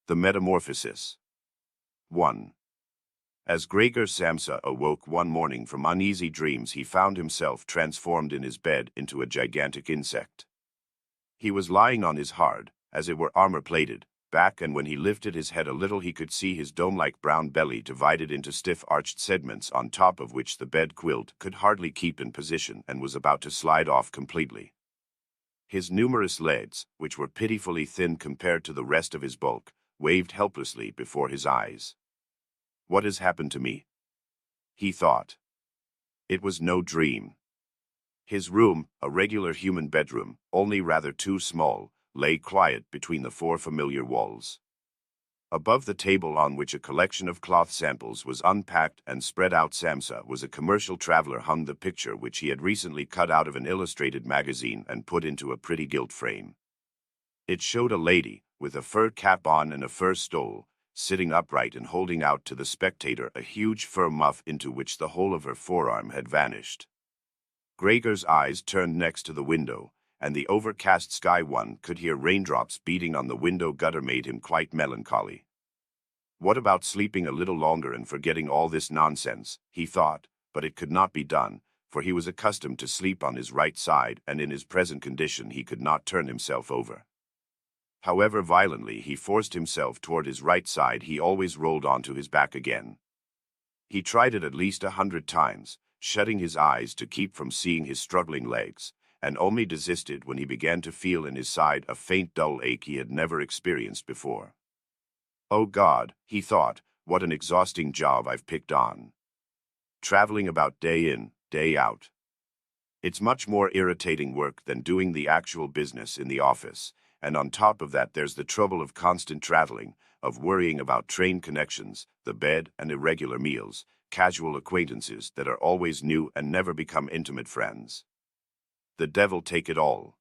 The Metamorphosis. 1. As Gregor Samsa awoke one morning from uneasy dreams, he found himself transformed in his bed into a gigantic insect. He was lying on his hard, as it were armor-plated, back, and when he lifted his head a little he could see his dome-like brown belly divided into stiff arched segments on top of which the bed quilt could hardly keep in position and was about to slide off completely. His numerous legs, which were pitifully thin compared to the rest of his bulk, waved helplessly before his eyes. What has happened to me? He thought. It was no dream. His room, a regular human bedroom, only rather too small, lay quiet between the four familiar walls. Above the table on which a collection of cloth samples was unpacked and spread out Samsa was a commercial traveler hung the picture which he had recently cut out of an illustrated magazine and put into a pretty gilt frame. It showed a lady, with a fur cap on and a fur stole, sitting upright and holding out to the spectator a huge fur muff into which the whole of her forearm had vanished. Gregor's eyes turned next to the window, and the overcast sky one could hear raindrops beating on the window gutter made him quite melancholy. What about sleeping a little longer and forgetting all this nonsense, he thought, but it could not be done, for he was accustomed to sleep on his right side and in his present condition he could not turn himself over. However violently he forced himself toward his right side, he always rolled onto his back again. He tried it at least 100 times, shutting his eyes to keep from seeing his struggling legs, and only desisted when he began to feel in his side a faint dull ache he had never experienced before. Oh God, he thought, what an exhausting job I've picked on. Traveling about day in, day out. It's much more irritating work than doing the actual business in the office, and on top of that there's the trouble of constant traveling, of worrying about train connections, the bed and irregular meals, casual acquaintances that are always new and never become intimate friends. The devil take it all.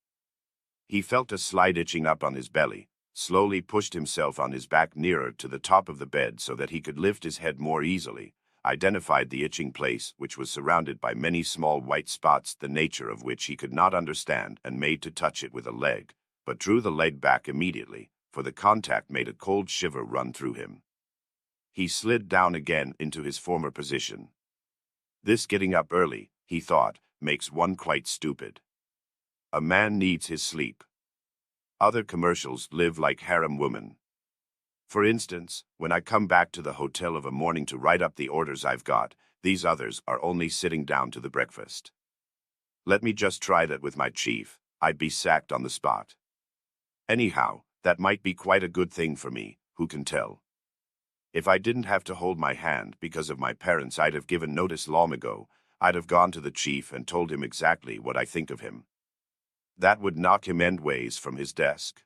He felt a slight itching up on his belly, slowly pushed himself on his back nearer to the top of the bed so that he could lift his head more easily, identified the itching place, which was surrounded by many small white spots, the nature of which he could not understand, and made to touch it with a leg, but drew the leg back immediately, for the contact made a cold shiver run through him. He slid down again into his former position. This getting up early, he thought, makes one quite stupid. A man needs his sleep. Other commercials live like harem women. For instance, when I come back to the hotel of a morning to write up the orders I've got, these others are only sitting down to the breakfast. Let me just try that with my chief, I'd be sacked on the spot. Anyhow, that might be quite a good thing for me, who can tell? If I didn't have to hold my hand because of my parents, I'd have given notice long ago. I'd have gone to the chief and told him exactly what I think of him. That would knock him endways from his desk.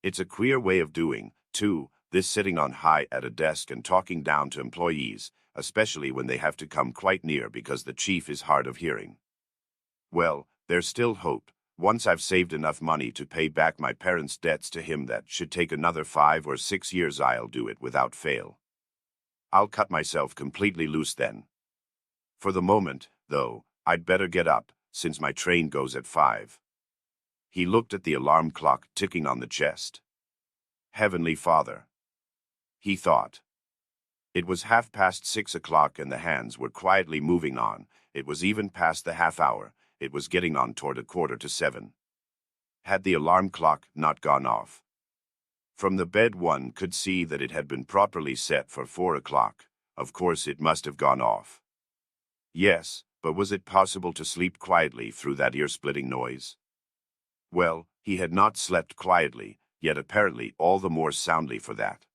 It's a queer way of doing, too, this sitting on high at a desk and talking down to employees, especially when they have to come quite near because the chief is hard of hearing. Well, there's still hope. Once I've saved enough money to pay back my parents' debts to him, that should take another 5 or 6 years, I'll do it without fail. I'll cut myself completely loose then. For the moment, though, I'd better get up, since my train goes at 5. He looked at the alarm clock ticking on the chest. Heavenly Father, he thought. It was 6:30 o'clock and the hands were quietly moving on. It was even past the half hour. It was getting on toward 7:15. Had the alarm clock not gone off? From the bed one could see that it had been properly set for 4 o'clock. Of course it must have gone off. Yes, but was it possible to sleep quietly through that ear-splitting noise? Well, he had not slept quietly, yet apparently all the more soundly for that.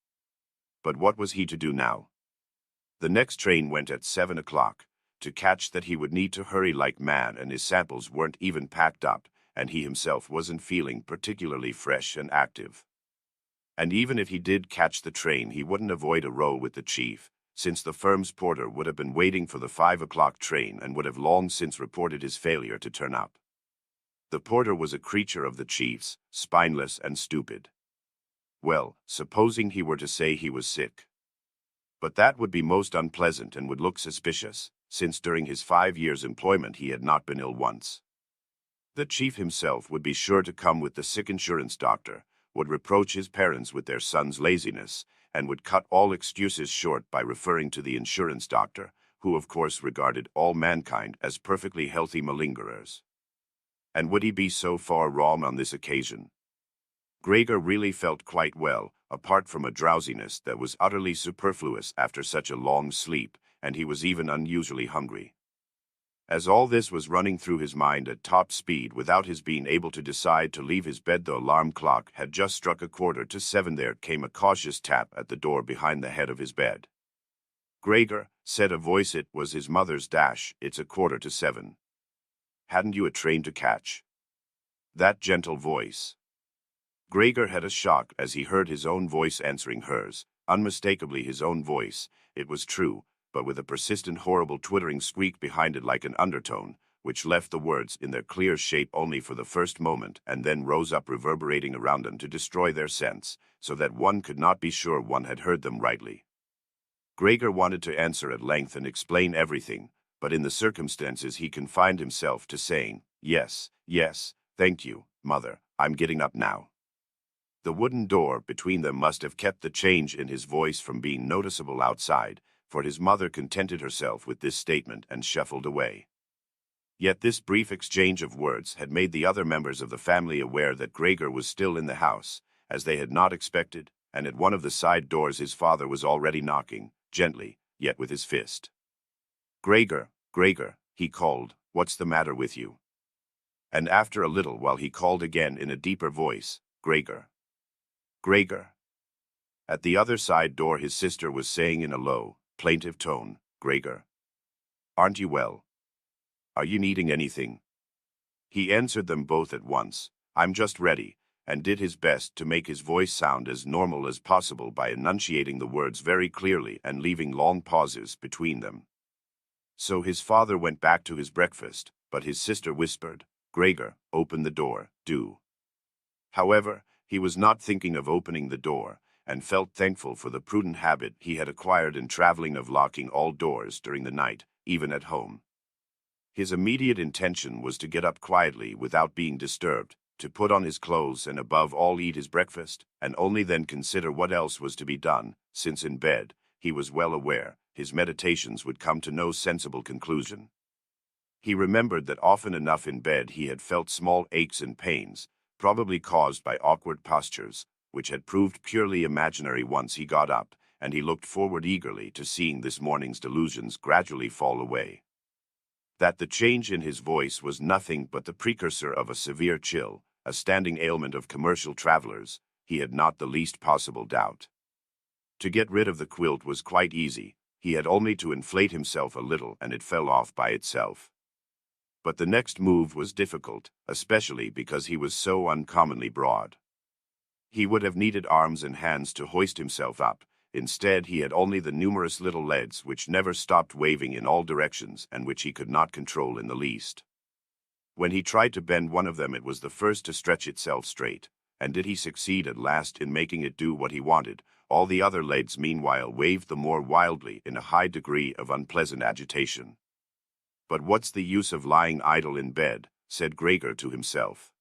But what was he to do now? The next train went at 7 o'clock. To catch that he would need to hurry like mad, and his samples weren't even packed up, and he himself wasn't feeling particularly fresh and active. And even if he did catch the train, he wouldn't avoid a row with the chief, since the firm's porter would have been waiting for the 5 o'clock train and would have long since reported his failure to turn up. The porter was a creature of the chief's, spineless and stupid. Well, supposing he were to say he was sick. But that would be most unpleasant and would look suspicious, since during his 5 years' employment he had not been ill once. The chief himself would be sure to come with the sick insurance doctor, would reproach his parents with their son's laziness, and would cut all excuses short by referring to the insurance doctor, who of course regarded all mankind as perfectly healthy malingerers. And would he be so far wrong on this occasion? Gregor really felt quite well, apart from a drowsiness that was utterly superfluous after such a long sleep, and he was even unusually hungry. As all this was running through his mind at top speed without his being able to decide to leave his bed, the alarm clock had just struck 7:15. There came a cautious tap at the door behind the head of his bed. "Gregor," said a voice. It was his mother's. "It's 7:15. Hadn't you a train to catch?" That gentle voice. Gregor had a shock as he heard his own voice answering hers, unmistakably his own voice. It was true, but with a persistent horrible twittering squeak behind it like an undertone, which left the words in their clear shape only for the first moment and then rose up reverberating around them to destroy their sense, so that one could not be sure one had heard them rightly. Gregor wanted to answer at length and explain everything, but in the circumstances he confined himself to saying, "Yes, yes, thank you, Mother, I'm getting up now." The wooden door between them must have kept the change in his voice from being noticeable outside, for his mother contented herself with this statement and shuffled away. Yet this brief exchange of words had made the other members of the family aware that Gregor was still in the house, as they had not expected, and at one of the side doors his father was already knocking, gently, yet with his fist. "Gregor, Gregor," he called, "what's the matter with you?" And after a little while he called again in a deeper voice, "Gregor. Gregor." At the other side door his sister was saying in a low, plaintive tone, "Gregor. Aren't you well? Are you needing anything?" He answered them both at once, "I'm just ready," and did his best to make his voice sound as normal as possible by enunciating the words very clearly and leaving long pauses between them. So his father went back to his breakfast, but his sister whispered, "Gregor, open the door, do." However, he was not thinking of opening the door, and felt thankful for the prudent habit he had acquired in traveling of locking all doors during the night, even at home. His immediate intention was to get up quietly without being disturbed, to put on his clothes and above all eat his breakfast, and only then consider what else was to be done, since in bed, he was well aware, his meditations would come to no sensible conclusion. He remembered that often enough in bed he had felt small aches and pains, probably caused by awkward postures, which had proved purely imaginary once he got up, and he looked forward eagerly to seeing this morning's delusions gradually fall away. That the change in his voice was nothing but the precursor of a severe chill, a standing ailment of commercial travelers, he had not the least possible doubt. To get rid of the quilt was quite easy, he had only to inflate himself a little and it fell off by itself. But the next move was difficult, especially because he was so uncommonly broad. He would have needed arms and hands to hoist himself up. Instead, he had only the numerous little legs which never stopped waving in all directions and which he could not control in the least. When he tried to bend one of them, it was the first to stretch itself straight, and did he succeed at last in making it do what he wanted, all the other legs meanwhile waved the more wildly in a high degree of unpleasant agitation. "But what's the use of lying idle in bed?" said Gregor to himself.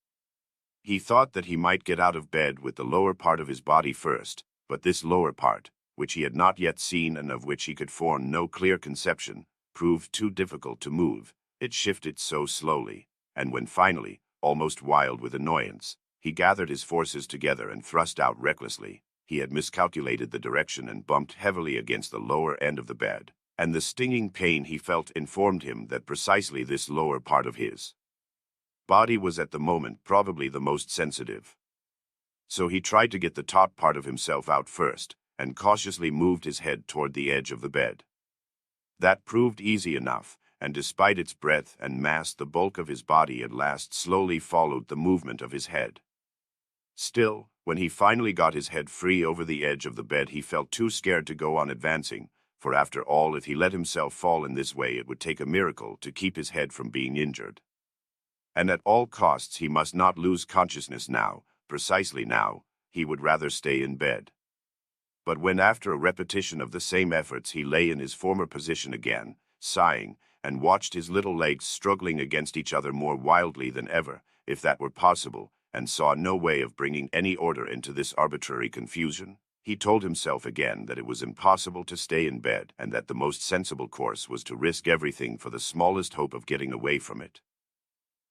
He thought that he might get out of bed with the lower part of his body first, but this lower part, which he had not yet seen and of which he could form no clear conception, proved too difficult to move. It shifted so slowly, and when finally, almost wild with annoyance, he gathered his forces together and thrust out recklessly, he had miscalculated the direction and bumped heavily against the lower end of the bed, and the stinging pain he felt informed him that precisely this lower part of his body was at the moment probably the most sensitive. So he tried to get the top part of himself out first, and cautiously moved his head toward the edge of the bed. That proved easy enough, and despite its breadth and mass, the bulk of his body at last slowly followed the movement of his head. Still, when he finally got his head free over the edge of the bed, he felt too scared to go on advancing, for after all, if he let himself fall in this way, it would take a miracle to keep his head from being injured. And at all costs he must not lose consciousness now, precisely now, he would rather stay in bed. But when after a repetition of the same efforts he lay in his former position again, sighing, and watched his little legs struggling against each other more wildly than ever, if that were possible, and saw no way of bringing any order into this arbitrary confusion. He told himself again that it was impossible to stay in bed and that the most sensible course was to risk everything for the smallest hope of getting away from it.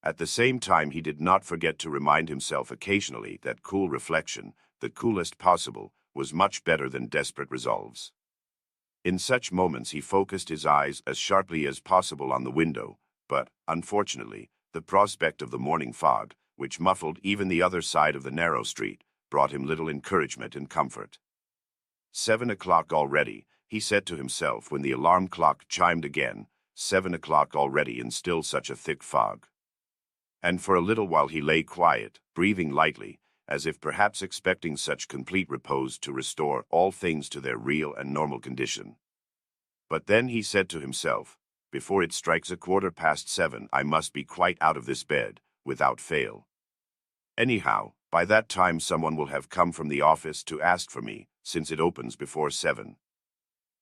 At the same time, he did not forget to remind himself occasionally that cool reflection, the coolest possible, was much better than desperate resolves. In such moments he focused his eyes as sharply as possible on the window, but, unfortunately, the prospect of the morning fog, which muffled even the other side of the narrow street, brought him little encouragement and comfort. 7 o'clock already, he said to himself when the alarm clock chimed again, 7 o'clock already and still such a thick fog. And for a little while he lay quiet, breathing lightly, as if perhaps expecting such complete repose to restore all things to their real and normal condition. But then he said to himself, before it strikes 7:15, I must be quite out of this bed, without fail. Anyhow, by that time someone will have come from the office to ask for me, since it opens before 7.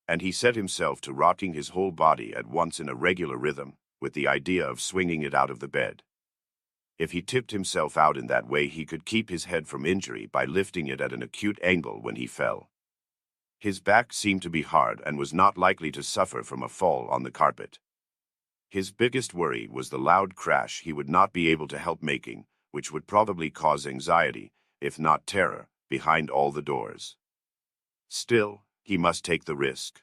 And he set himself to rocking his whole body at once in a regular rhythm, with the idea of swinging it out of the bed. If he tipped himself out in that way, he could keep his head from injury by lifting it at an acute angle when he fell. His back seemed to be hard and was not likely to suffer from a fall on the carpet. His biggest worry was the loud crash he would not be able to help making, which would probably cause anxiety, if not terror, behind all the doors. Still, he must take the risk.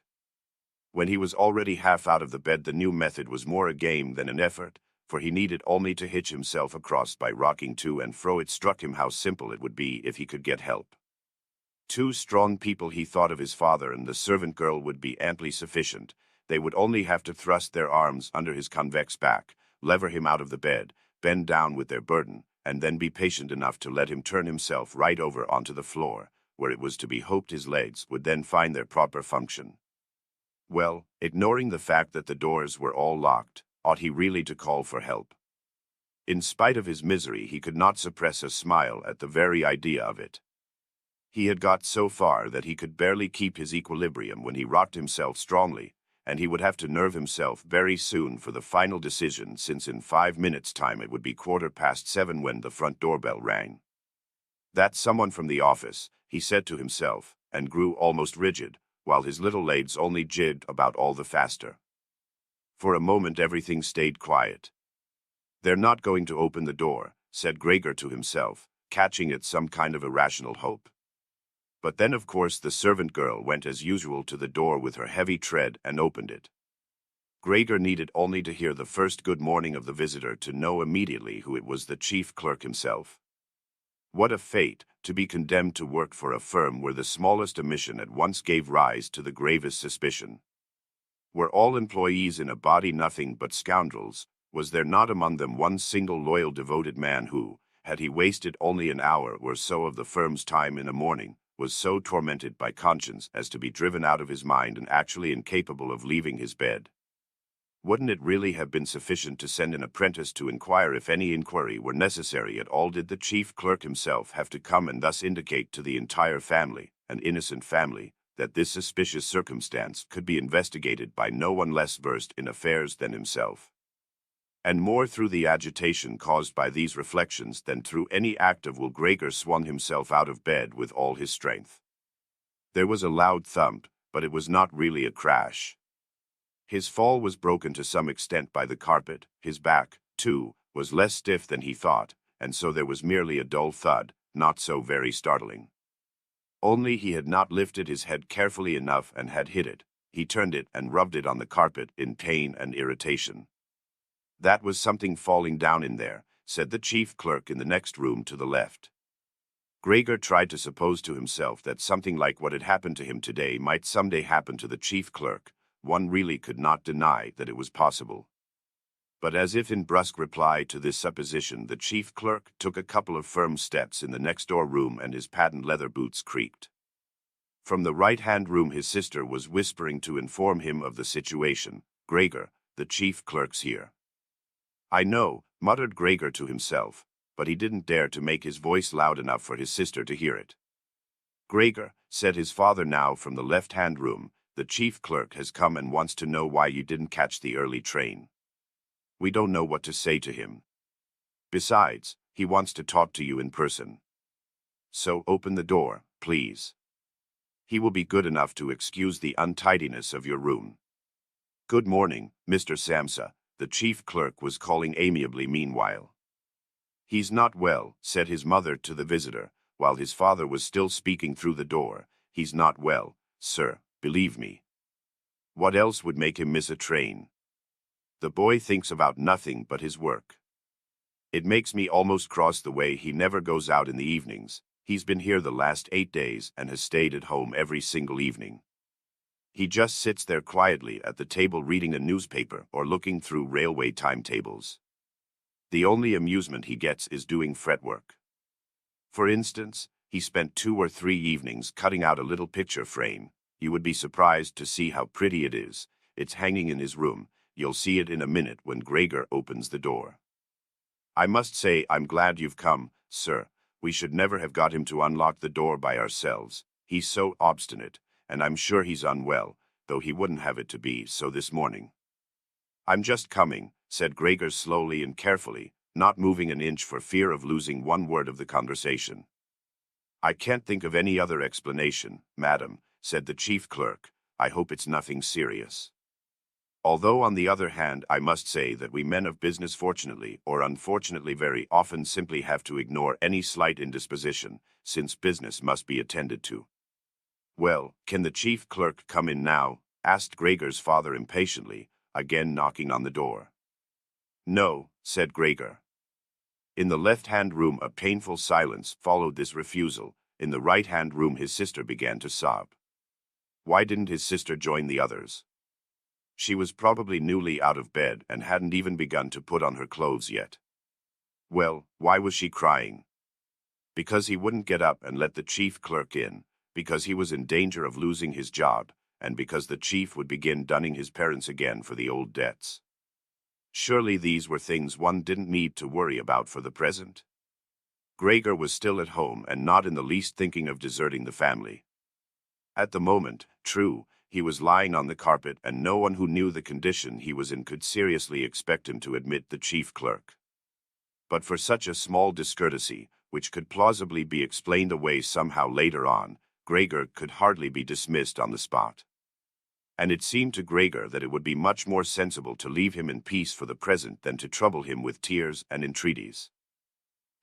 When he was already half out of the bed, the new method was more a game than an effort, for he needed only to hitch himself across by rocking to and fro. It struck him how simple it would be if he could get help. 2 strong people, he thought of his father and the servant girl, would be amply sufficient. They would only have to thrust their arms under his convex back, lever him out of the bed, bend down with their burden, and then be patient enough to let him turn himself right over onto the floor, where it was to be hoped his legs would then find their proper function. Well, ignoring the fact that the doors were all locked, ought he really to call for help? In spite of his misery, he could not suppress a smile at the very idea of it. He had got so far that he could barely keep his equilibrium when he rocked himself strongly, and he would have to nerve himself very soon for the final decision, since in 5 minutes' time it would be 7:15 when the front doorbell rang. That's someone from the office, he said to himself, and grew almost rigid, while his little legs only jigged about all the faster. For a moment everything stayed quiet. They're not going to open the door, said Gregor to himself, catching at some kind of irrational hope. But then, of course, the servant girl went as usual to the door with her heavy tread and opened it. Gregor needed only to hear the first good morning of the visitor to know immediately who it was: the chief clerk himself. What a fate, to be condemned to work for a firm where the smallest omission at once gave rise to the gravest suspicion. Were all employees in a body nothing but scoundrels, was there not among them one single loyal, devoted man who, had he wasted only an hour or so of the firm's time in a morning, was so tormented by conscience as to be driven out of his mind and actually incapable of leaving his bed? Wouldn't it really have been sufficient to send an apprentice to inquire if any inquiry were necessary at all? Did the chief clerk himself have to come and thus indicate to the entire family, an innocent family, that this suspicious circumstance could be investigated by no one less versed in affairs than himself? And more through the agitation caused by these reflections than through any act of will, Gregor swung himself out of bed with all his strength. There was a loud thump, but it was not really a crash. His fall was broken to some extent by the carpet. His back, too, was less stiff than he thought, and so there was merely a dull thud, not so very startling. Only he had not lifted his head carefully enough and had hit it. He turned it and rubbed it on the carpet in pain and irritation. That was something falling down in there, said the chief clerk in the next room to the left. Gregor tried to suppose to himself that something like what had happened to him today might someday happen to the chief clerk. One really could not deny that it was possible. But as if in brusque reply to this supposition, the chief clerk took a couple of firm steps in the next-door room and his patent leather boots creaked. From the right-hand room his sister was whispering to inform him of the situation. "Gregor, the chief clerk's here." "I know," muttered Gregor to himself, but he didn't dare to make his voice loud enough for his sister to hear it. "Gregor," said his father now from the left-hand room, "the chief clerk has come and wants to know why you didn't catch the early train. We don't know what to say to him. Besides, He wants to talk to you in person. So open the door, please. He will be good enough to excuse the untidiness of your room. Good morning, Mr. Samsa, the chief clerk was calling amiably meanwhile. He's not well, said his mother to the visitor, while his father was still speaking through the door. He's not well, sir, believe me. What else would make him miss a train? The boy thinks about nothing but his work. It makes me almost cross the way he never goes out in the evenings. He's been here the last 8 days and has stayed at home every single evening. He just sits there quietly at the table reading a newspaper or looking through railway timetables. The only amusement he gets is doing fretwork. For instance, he spent 2 or 3 evenings cutting out a little picture frame. You would be surprised to see how pretty it is. It's hanging in his room. You'll see it in a minute when Gregor opens the door. I must say I'm glad you've come, sir. We should never have got him to unlock the door by ourselves. He's so obstinate, and I'm sure he's unwell, though he wouldn't have it to be so this morning. I'm just coming, said Gregor slowly and carefully, not moving an inch for fear of losing one word of the conversation. I can't think of any other explanation, madam, said the chief clerk. I hope it's nothing serious. Although on the other hand I must say that we men of business fortunately or unfortunately very often simply have to ignore any slight indisposition, since business must be attended to. Well, can the chief clerk come in now? Asked Gregor's father impatiently, again knocking on the door. No, said Gregor. In the left-hand room a painful silence followed this refusal. In the right-hand room his sister began to sob. Why didn't his sister join the others? She was probably newly out of bed and hadn't even begun to put on her clothes yet. Well, why was she crying? Because he wouldn't get up and let the chief clerk in, because he was in danger of losing his job, and because the chief would begin dunning his parents again for the old debts. Surely these were things one didn't need to worry about for the present. Gregor was still at home and not in the least thinking of deserting the family. At the moment, true, he was lying on the carpet and no one who knew the condition he was in could seriously expect him to admit the chief clerk. But for such a small discourtesy, which could plausibly be explained away somehow later on, Gregor could hardly be dismissed on the spot. And it seemed to Gregor that it would be much more sensible to leave him in peace for the present than to trouble him with tears and entreaties.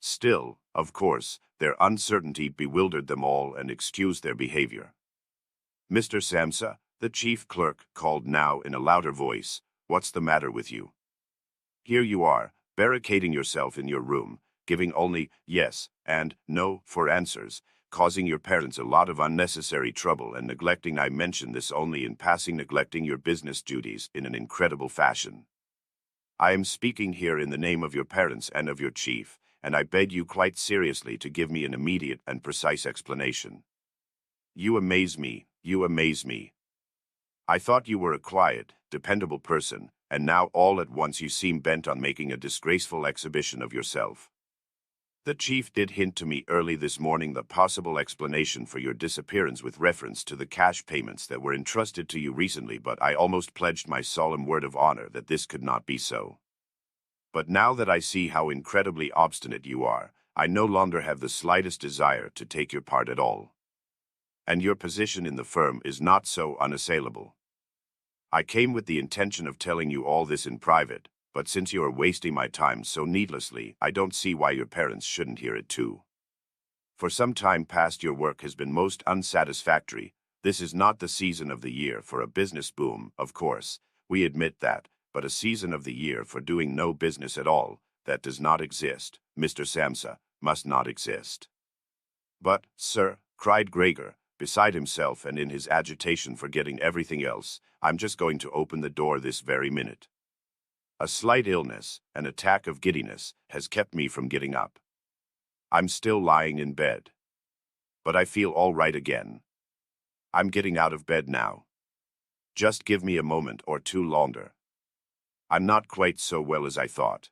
Still, of course, their uncertainty bewildered them all and excused their behavior. Mr. Samsa, the chief clerk, called now in a louder voice, "What's the matter with you? Here you are, barricading yourself in your room, giving only yes and no for answers, causing your parents a lot of unnecessary trouble and neglecting, I mention this only in passing, neglecting your business duties in an incredible fashion. I am speaking here in the name of your parents and of your chief, and I beg you quite seriously to give me an immediate and precise explanation. You amaze me, you amaze me. I thought you were a quiet, dependable person, and now all at once you seem bent on making a disgraceful exhibition of yourself. The chief did hint to me early this morning the possible explanation for your disappearance with reference to the cash payments that were entrusted to you recently, but I almost pledged my solemn word of honor that this could not be so. But now that I see how incredibly obstinate you are, I no longer have the slightest desire to take your part at all. And your position in the firm is not so unassailable. I came with the intention of telling you all this in private, but since you are wasting my time so needlessly, I don't see why your parents shouldn't hear it too. For some time past your work has been most unsatisfactory. This is not the season of the year for a business boom, of course, we admit that, but a season of the year for doing no business at all, that does not exist, Mr. Samsa, must not exist. But, sir, cried Gregor, beside himself and in his agitation forgetting everything else, I'm just going to open the door this very minute. A slight illness, an attack of giddiness, has kept me from getting up. I'm still lying in bed. But I feel all right again. I'm getting out of bed now. Just give me a moment or two longer. I'm not quite so well as I thought.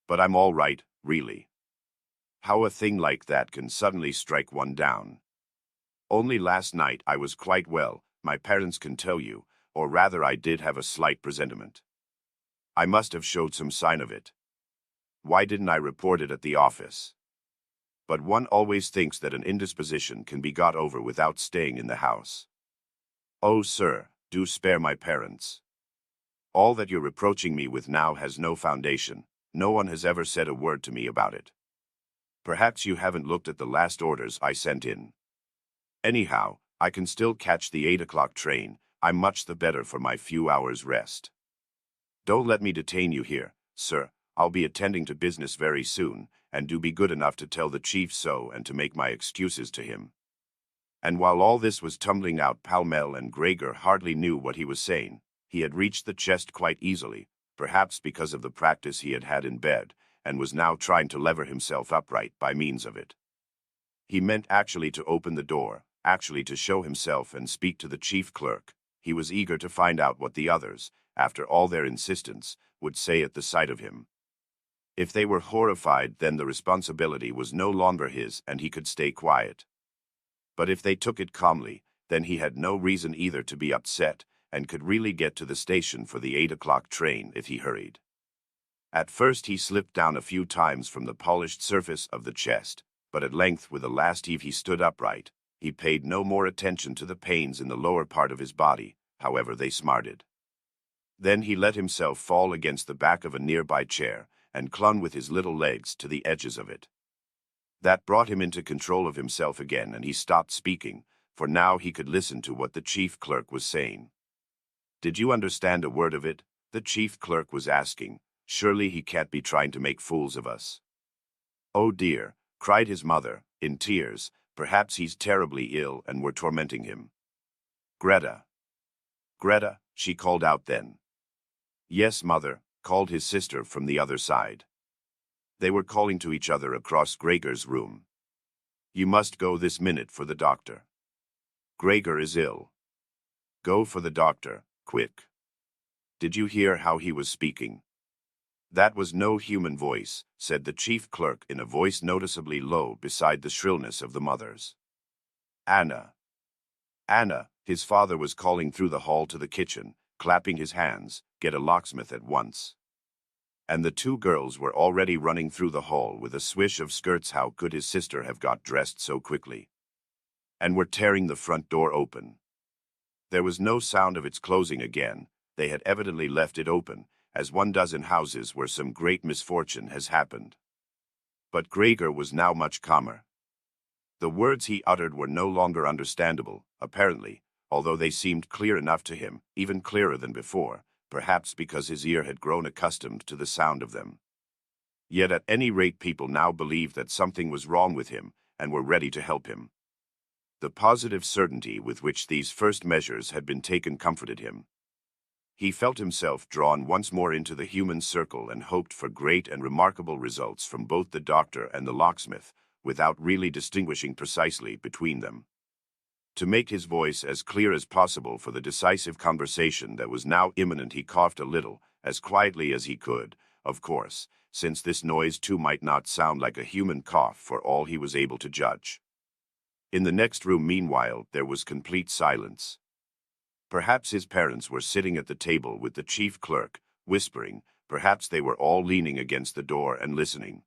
But I'm all right, really. How a thing like that can suddenly strike one down. Only last night I was quite well, my parents can tell you, or rather I did have a slight presentiment. I must have showed some sign of it. Why didn't I report it at the office? But one always thinks that an indisposition can be got over without staying in the house. Oh, sir, do spare my parents. All that you're reproaching me with now has no foundation. No one has ever said a word to me about it. Perhaps you haven't looked at the last orders I sent in. Anyhow, I can still catch the 8 o'clock train. I'm much the better for my few hours' rest. Don't let me detain you here, sir. I'll be attending to business very soon, and do be good enough to tell the chief so and to make my excuses to him. And while all this was tumbling out pell-mell and Gregor hardly knew what he was saying, he had reached the chest quite easily, perhaps because of the practice he had had in bed, and was now trying to lever himself upright by means of it. He meant actually to open the door, actually to show himself and speak to the chief clerk. He was eager to find out what the others, after all their insistence, would say at the sight of him. If they were horrified, then the responsibility was no longer his and he could stay quiet. But if they took it calmly, then he had no reason either to be upset, and could really get to the station for the 8 o'clock train if he hurried. At first he slipped down a few times from the polished surface of the chest, but at length with a last heave he stood upright. He paid no more attention to the pains in the lower part of his body, however they smarted. Then he let himself fall against the back of a nearby chair, and clung with his little legs to the edges of it. That brought him into control of himself again, and he stopped speaking, for now he could listen to what the chief clerk was saying. "Did you understand a word of it?" the chief clerk was asking. "Surely he can't be trying to make fools of us." "Oh dear," cried his mother, in tears, "perhaps he's terribly ill and we're tormenting him." "Greta! Greta!" she called out then. "Yes, mother," called his sister from the other side. They were calling to each other across Gregor's room. "You must go this minute for the doctor. Gregor is ill. Go for the doctor, quick." Did you hear how he was speaking? "That was no human voice," said the chief clerk in a voice noticeably low beside the shrillness of the mother's. "Anna! Anna!" his father was calling through the hall to the kitchen, clapping his hands. "Get a locksmith at once." And the two girls were already running through the hall with a swish of skirts. How could his sister have got dressed so quickly? And were tearing the front door open. There was no sound of its closing again. They had evidently left it open, as one does in houses where some great misfortune has happened. But Gregor was now much calmer. The words he uttered were no longer understandable, apparently, although they seemed clear enough to him, even clearer than before, perhaps because his ear had grown accustomed to the sound of them. Yet at any rate people now believed that something was wrong with him, and were ready to help him. The positive certainty with which these first measures had been taken comforted him. He felt himself drawn once more into the human circle and hoped for great and remarkable results from both the doctor and the locksmith, without really distinguishing precisely between them. To make his voice as clear as possible for the decisive conversation that was now imminent, he coughed a little, as quietly as he could, of course, since this noise too might not sound like a human cough for all he was able to judge. In the next room, meanwhile, there was complete silence. Perhaps his parents were sitting at the table with the chief clerk, whispering. Perhaps they were all leaning against the door and listening.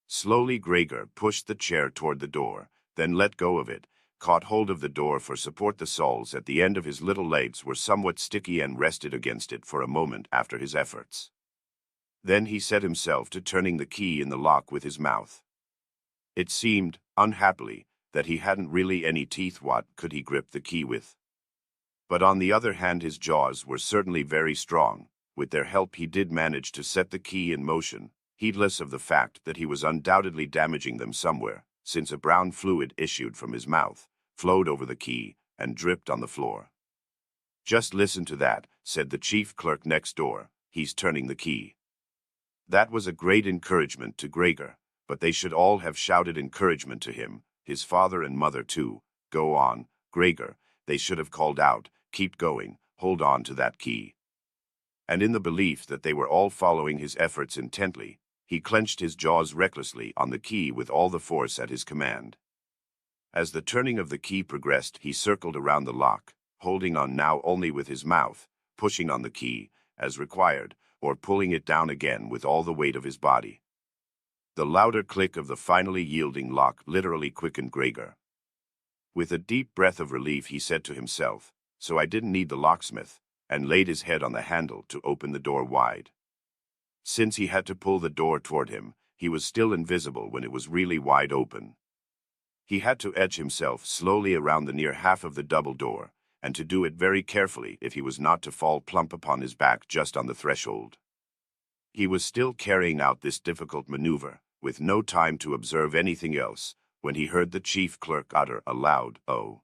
Slowly Gregor pushed the chair toward the door, then let go of it, caught hold of the door for support. The soles at the end of his little legs were somewhat sticky and rested against it for a moment after his efforts. Then he set himself to turning the key in the lock with his mouth. It seemed, unhappily, that he hadn't really any teeth. What could he grip the key with? But on the other hand, his jaws were certainly very strong. With their help he did manage to set the key in motion, heedless of the fact that he was undoubtedly damaging them somewhere, since a brown fluid issued from his mouth, flowed over the key, and dripped on the floor. "Just listen to that," said the chief clerk next door. "He's turning the key." That was a great encouragement to Gregor, but they should all have shouted encouragement to him, his father and mother too. "Go on, Gregor," they should have called out. "Keep going, hold on to that key." And in the belief that they were all following his efforts intently, he clenched his jaws recklessly on the key with all the force at his command. As the turning of the key progressed, he circled around the lock, holding on now only with his mouth, pushing on the key, as required, or pulling it down again with all the weight of his body. The louder click of the finally yielding lock literally quickened Gregor. With a deep breath of relief, he said to himself, "So I didn't need the locksmith," and laid his head on the handle to open the door wide. Since he had to pull the door toward him, he was still invisible when it was really wide open. He had to edge himself slowly around the near half of the double door, and to do it very carefully if he was not to fall plump upon his back just on the threshold. He was still carrying out this difficult maneuver, with no time to observe anything else, when he heard the chief clerk utter a loud "oh."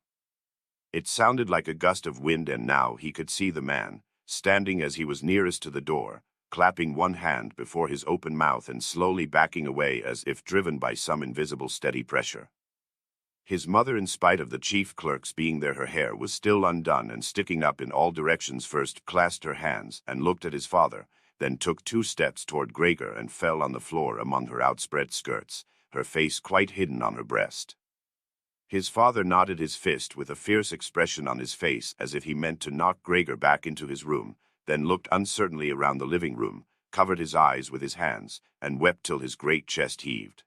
It sounded like a gust of wind, and now he could see the man, standing as he was nearest to the door, clapping one hand before his open mouth and slowly backing away as if driven by some invisible steady pressure. His mother, in spite of the chief clerk's being there, her hair was still undone and sticking up in all directions, first clasped her hands and looked at his father, then took 2 steps toward Gregor and fell on the floor among her outspread skirts, her face quite hidden on her breast. His father nodded his fist with a fierce expression on his face as if he meant to knock Gregor back into his room, then looked uncertainly around the living room, covered his eyes with his hands, and wept till his great chest heaved.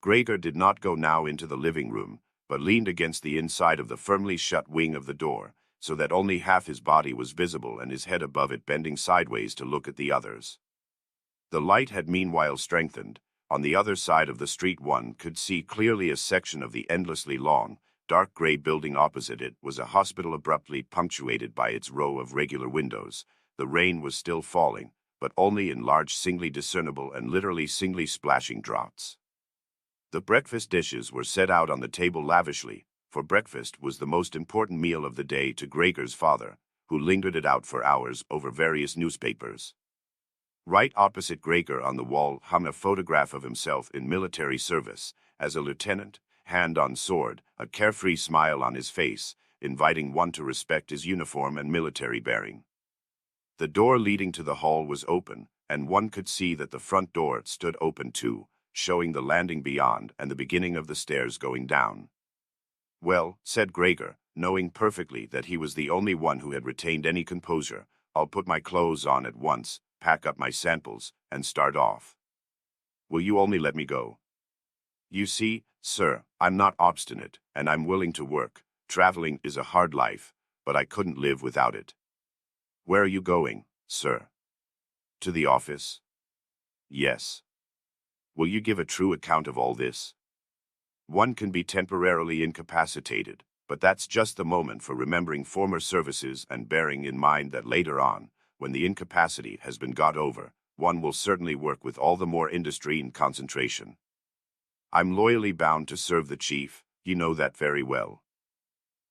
Gregor did not go now into the living room, but leaned against the inside of the firmly shut wing of the door, so that only half his body was visible and his head above it bending sideways to look at the others. The light had meanwhile strengthened. On the other side of the street one could see clearly a section of the endlessly long, dark gray building. Opposite it was a hospital abruptly punctuated by its row of regular windows. The rain was still falling, but only in large singly discernible and literally singly splashing draughts. The breakfast dishes were set out on the table lavishly, for breakfast was the most important meal of the day to Gregor's father, who lingered it out for hours over various newspapers. Right opposite Gregor on the wall hung a photograph of himself in military service, as a lieutenant, hand on sword, a carefree smile on his face, inviting one to respect his uniform and military bearing. The door leading to the hall was open, and one could see that the front door stood open too, showing the landing beyond and the beginning of the stairs going down. "Well," said Gregor, knowing perfectly that he was the only one who had retained any composure, "I'll put my clothes on at once, pack up my samples, and start off. Will you only let me go? You see, sir, I'm not obstinate, and I'm willing to work. Traveling is a hard life, but I couldn't live without it." "Where are you going, sir?" "To the office." "Yes." "Will you give a true account of all this?" "One can be temporarily incapacitated, but that's just the moment for remembering former services and bearing in mind that later on, when the incapacity has been got over, one will certainly work with all the more industry and concentration. I'm loyally bound to serve the chief, you know that very well.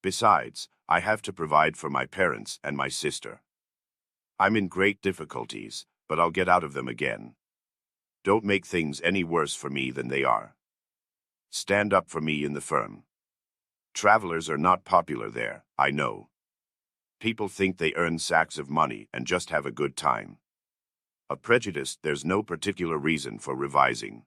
Besides, I have to provide for my parents and my sister. I'm in great difficulties, but I'll get out of them again. Don't make things any worse for me than they are. Stand up for me in the firm. Travelers are not popular there, I know. People think they earn sacks of money and just have a good time. A prejudice there's no particular reason for revising.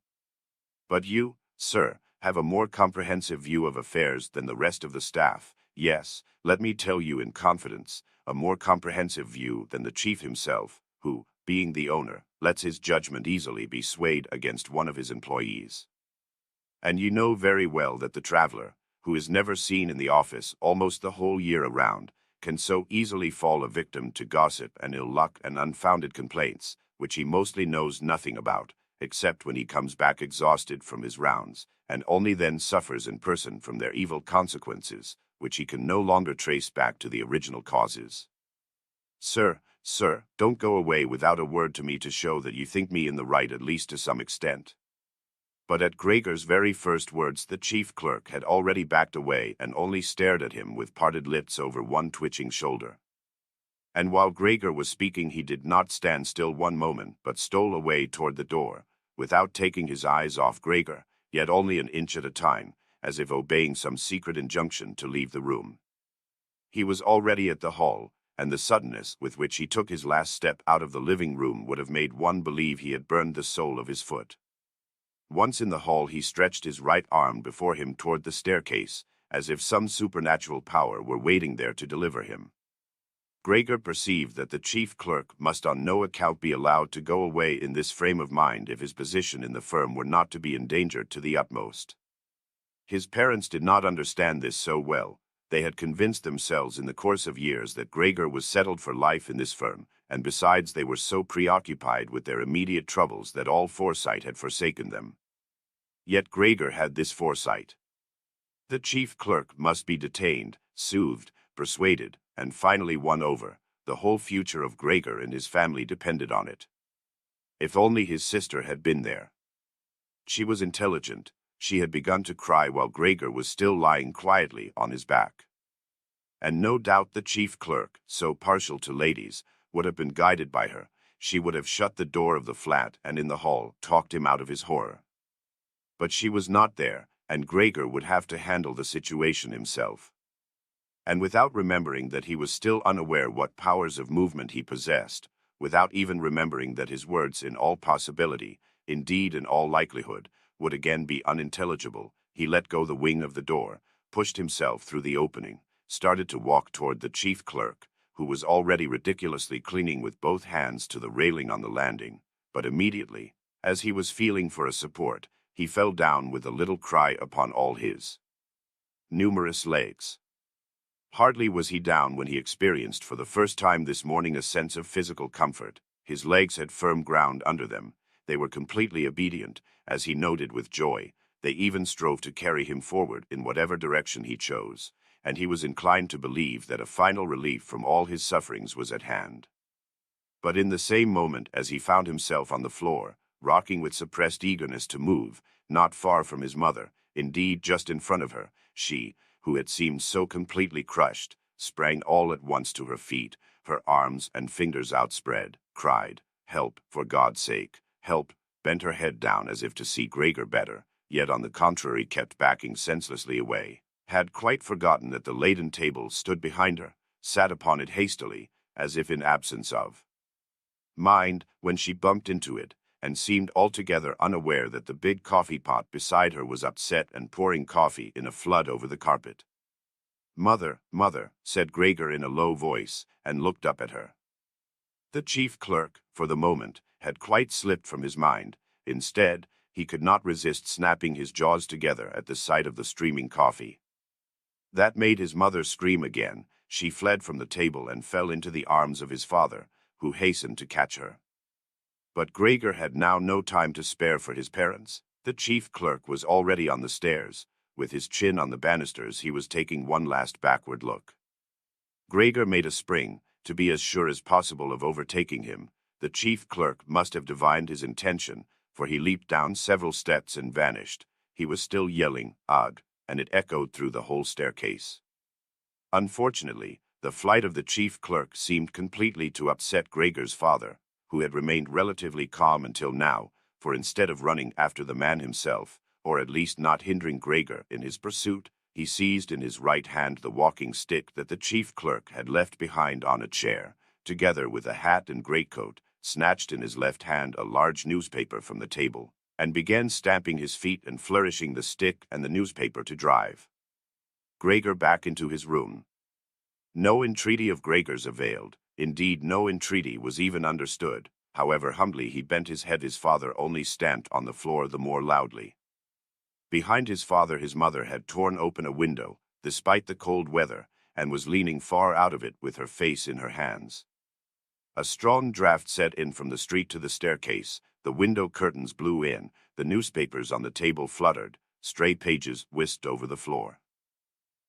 But you, sir, have a more comprehensive view of affairs than the rest of the staff. Yes, let me tell you in confidence, a more comprehensive view than the chief himself, who, being the owner, lets his judgment easily be swayed against one of his employees. And you know very well that the traveler, who is never seen in the office almost the whole year around, can so easily fall a victim to gossip and ill luck and unfounded complaints, which he mostly knows nothing about, except when he comes back exhausted from his rounds, and only then suffers in person from their evil consequences, which he can no longer trace back to the original causes. Sir, don't go away without a word to me to show that you think me in the right, at least to some extent." But at Gregor's very first words the chief clerk had already backed away and only stared at him with parted lips over one twitching shoulder. And while Gregor was speaking he did not stand still one moment but stole away toward the door, without taking his eyes off Gregor, yet only an inch at a time, as if obeying some secret injunction to leave the room. He was already at the hall, and the suddenness with which he took his last step out of the living room would have made one believe he had burned the sole of his foot. Once in the hall he stretched his right arm before him toward the staircase, as if some supernatural power were waiting there to deliver him. Gregor perceived that the chief clerk must on no account be allowed to go away in this frame of mind if his position in the firm were not to be endangered to the utmost. His parents did not understand this so well. They had convinced themselves in the course of years that Gregor was settled for life in this firm, and besides they were so preoccupied with their immediate troubles that all foresight had forsaken them. Yet Gregor had this foresight. The chief clerk must be detained, soothed, persuaded, and finally won over. The whole future of Gregor and his family depended on it. If only his sister had been there. She was intelligent. She had begun to cry while Gregor was still lying quietly on his back. And no doubt the chief clerk, so partial to ladies, would have been guided by her. She would have shut the door of the flat and in the hall talked him out of his horror. But she was not there, and Gregor would have to handle the situation himself. And without remembering that he was still unaware what powers of movement he possessed, without even remembering that his words in all possibility, indeed in all likelihood, would again be unintelligible, he let go the wing of the door, pushed himself through the opening, started to walk toward the chief clerk, who was already ridiculously clinging with both hands to the railing on the landing, but immediately, as he was feeling for a support, he fell down with a little cry upon all his numerous legs. Hardly was he down when he experienced for the first time this morning a sense of physical comfort. His legs had firm ground under them. They were completely obedient, as he noted with joy. They even strove to carry him forward in whatever direction he chose, and he was inclined to believe that a final relief from all his sufferings was at hand. But in the same moment as he found himself on the floor, rocking with suppressed eagerness to move, not far from his mother, indeed just in front of her, she, who had seemed so completely crushed, sprang all at once to her feet, her arms and fingers outspread, cried, "Help, for God's sake, help," bent her head down as if to see Gregor better, yet on the contrary kept backing senselessly away, had quite forgotten that the laden table stood behind her, sat upon it hastily, as if in absence of mind, when she bumped into it, and seemed altogether unaware that the big coffee pot beside her was upset and pouring coffee in a flood over the carpet. "Mother, mother," said Gregor in a low voice, and looked up at her. The chief clerk, for the moment, had quite slipped from his mind. Instead, he could not resist snapping his jaws together at the sight of the streaming coffee. That made his mother scream again. She fled from the table and fell into the arms of his father, who hastened to catch her. But Gregor had now no time to spare for his parents. The chief clerk was already on the stairs. With his chin on the banisters, he was taking one last backward look. Gregor made a spring, to be as sure as possible of overtaking him. The chief clerk must have divined his intention, for he leaped down several steps and vanished. He was still yelling, "Ugh," and it echoed through the whole staircase. Unfortunately, the flight of the chief clerk seemed completely to upset Gregor's father, who had remained relatively calm until now, for instead of running after the man himself, or at least not hindering Gregor in his pursuit, he seized in his right hand the walking stick that the chief clerk had left behind on a chair, together with a hat and greatcoat, snatched in his left hand a large newspaper from the table, and began stamping his feet and flourishing the stick and the newspaper to drive Gregor back into his room. No entreaty of Gregor's availed. Indeed, no entreaty was even understood. However humbly he bent his head, his father only stamped on the floor the more loudly. Behind his father, his mother had torn open a window, despite the cold weather, and was leaning far out of it with her face in her hands. A strong draught set in from the street to the staircase, the window curtains blew in, the newspapers on the table fluttered, stray pages whisked over the floor.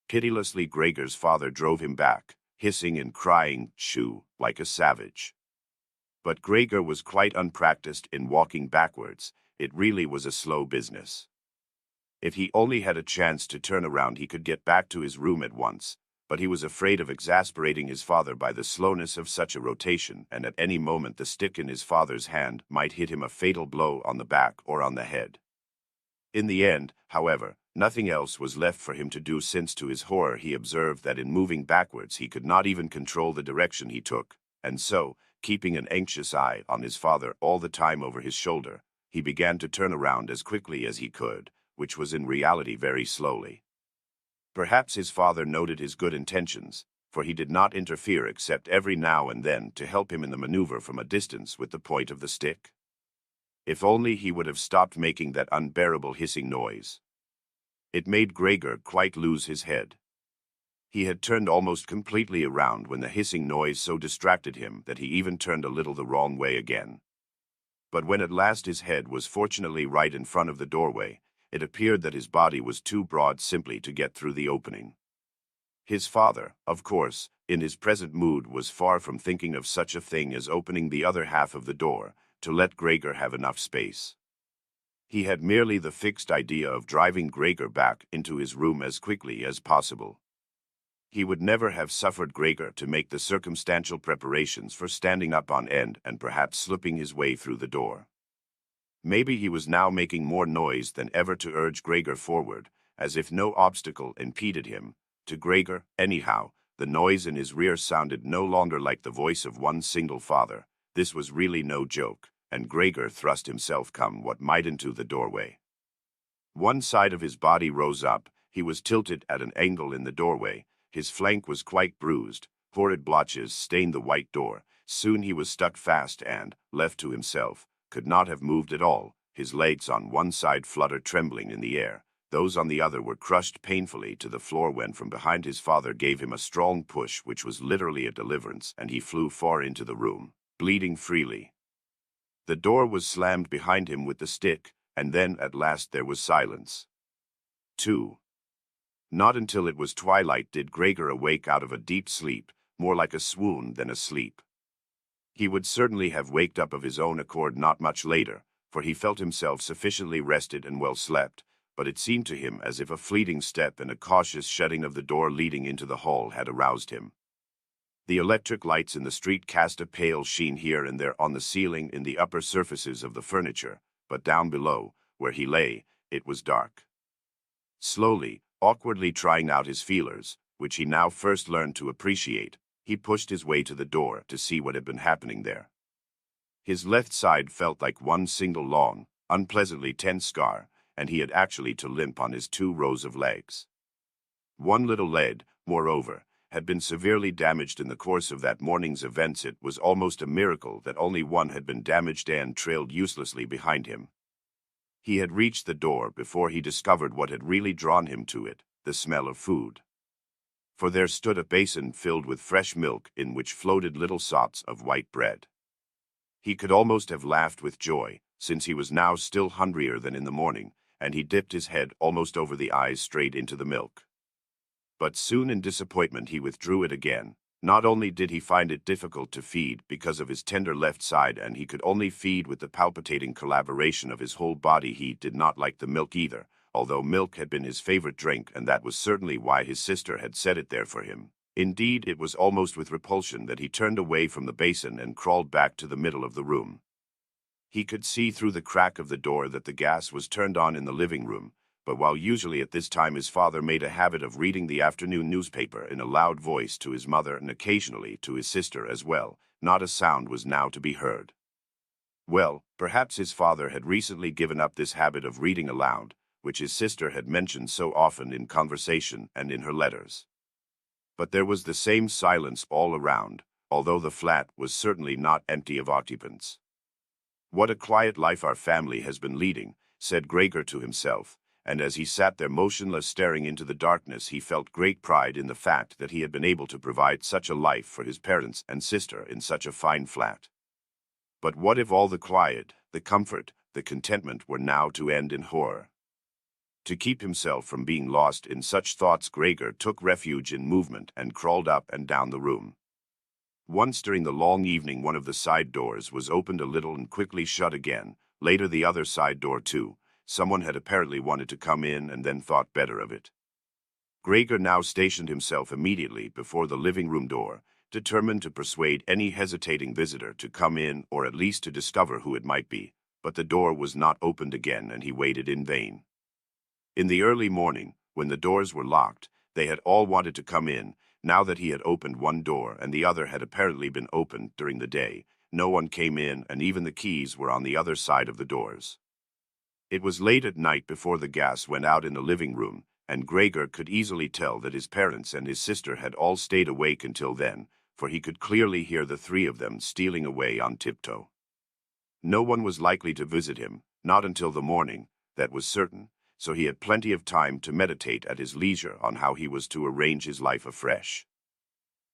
Pitilessly Gregor's father drove him back, hissing and crying, "Shoo," like a savage. But Gregor was quite unpracticed in walking backwards. It really was a slow business. If he only had a chance to turn around, he could get back to his room at once, but he was afraid of exasperating his father by the slowness of such a rotation, and at any moment the stick in his father's hand might hit him a fatal blow on the back or on the head. In the end, however, nothing else was left for him to do, since to his horror he observed that in moving backwards he could not even control the direction he took, and so, keeping an anxious eye on his father all the time over his shoulder, he began to turn around as quickly as he could, which was in reality very slowly. Perhaps his father noted his good intentions, for he did not interfere except every now and then to help him in the maneuver from a distance with the point of the stick. If only he would have stopped making that unbearable hissing noise. It made Gregor quite lose his head. He had turned almost completely around when the hissing noise so distracted him that he even turned a little the wrong way again. But when at last his head was fortunately right in front of the doorway, it appeared that his body was too broad simply to get through the opening. His father, of course, in his present mood was far from thinking of such a thing as opening the other half of the door to let Gregor have enough space. He had merely the fixed idea of driving Gregor back into his room as quickly as possible. He would never have suffered Gregor to make the circumstantial preparations for standing up on end and perhaps slipping his way through the door. Maybe he was now making more noise than ever to urge Gregor forward, as if no obstacle impeded him. To Gregor, anyhow, the noise in his rear sounded no longer like the voice of one single father. This was really no joke, and Gregor thrust himself come what might into the doorway. One side of his body rose up, he was tilted at an angle in the doorway, his flank was quite bruised, horrid blotches stained the white door. Soon he was stuck fast and, left to himself, could not have moved at all. His legs on one side fluttered trembling in the air, those on the other were crushed painfully to the floor when from behind his father gave him a strong push which was literally a deliverance, and he flew far into the room, bleeding freely. The door was slammed behind him with the stick, and then at last there was silence. 2. Not until it was twilight did Gregor awake out of a deep sleep, more like a swoon than a sleep. He would certainly have waked up of his own accord not much later, for he felt himself sufficiently rested and well slept, but it seemed to him as if a fleeting step and a cautious shutting of the door leading into the hall had aroused him. The electric lights in the street cast a pale sheen here and there on the ceiling in the upper surfaces of the furniture, but down below, where he lay, it was dark. Slowly, awkwardly trying out his feelers, which he now first learned to appreciate, he pushed his way to the door to see what had been happening there. His left side felt like one single long, unpleasantly tense scar, and he had actually to limp on his 2 rows of legs. One little leg, moreover, had been severely damaged in the course of that morning's events. It was almost a miracle that only one had been damaged and trailed uselessly behind him. He had reached the door before he discovered what had really drawn him to it, the smell of food. For there stood a basin filled with fresh milk in which floated little sots of white bread. He could almost have laughed with joy, since he was now still hungrier than in the morning, and he dipped his head almost over the eyes straight into the milk. But soon in disappointment he withdrew it again. Not only did he find it difficult to feed because of his tender left side, and he could only feed with the palpitating collaboration of his whole body, he did not like the milk either, although milk had been his favorite drink, and that was certainly why his sister had set it there for him. Indeed, it was almost with repulsion that he turned away from the basin and crawled back to the middle of the room. He could see through the crack of the door that the gas was turned on in the living room, but while usually at this time his father made a habit of reading the afternoon newspaper in a loud voice to his mother and occasionally to his sister as well, not a sound was now to be heard. Well, perhaps his father had recently given up this habit of reading aloud, which his sister had mentioned so often in conversation and in her letters. But there was the same silence all around, although the flat was certainly not empty of occupants. "What a quiet life our family has been leading," said Gregor to himself, and as he sat there motionless staring into the darkness he felt great pride in the fact that he had been able to provide such a life for his parents and sister in such a fine flat. But what if all the quiet, the comfort, the contentment were now to end in horror? To keep himself from being lost in such thoughts, Gregor took refuge in movement and crawled up and down the room. Once during the long evening one of the side doors was opened a little and quickly shut again, later the other side door too. Someone had apparently wanted to come in and then thought better of it. Gregor now stationed himself immediately before the living room door, determined to persuade any hesitating visitor to come in or at least to discover who it might be, but the door was not opened again and he waited in vain. In the early morning, when the doors were locked, they had all wanted to come in. Now that he had opened one door and the other had apparently been opened during the day, no one came in, and even the keys were on the other side of the doors. It was late at night before the gas went out in the living room, and Gregor could easily tell that his parents and his sister had all stayed awake until then, for he could clearly hear the three of them stealing away on tiptoe. No one was likely to visit him, not until the morning, that was certain, so he had plenty of time to meditate at his leisure on how he was to arrange his life afresh.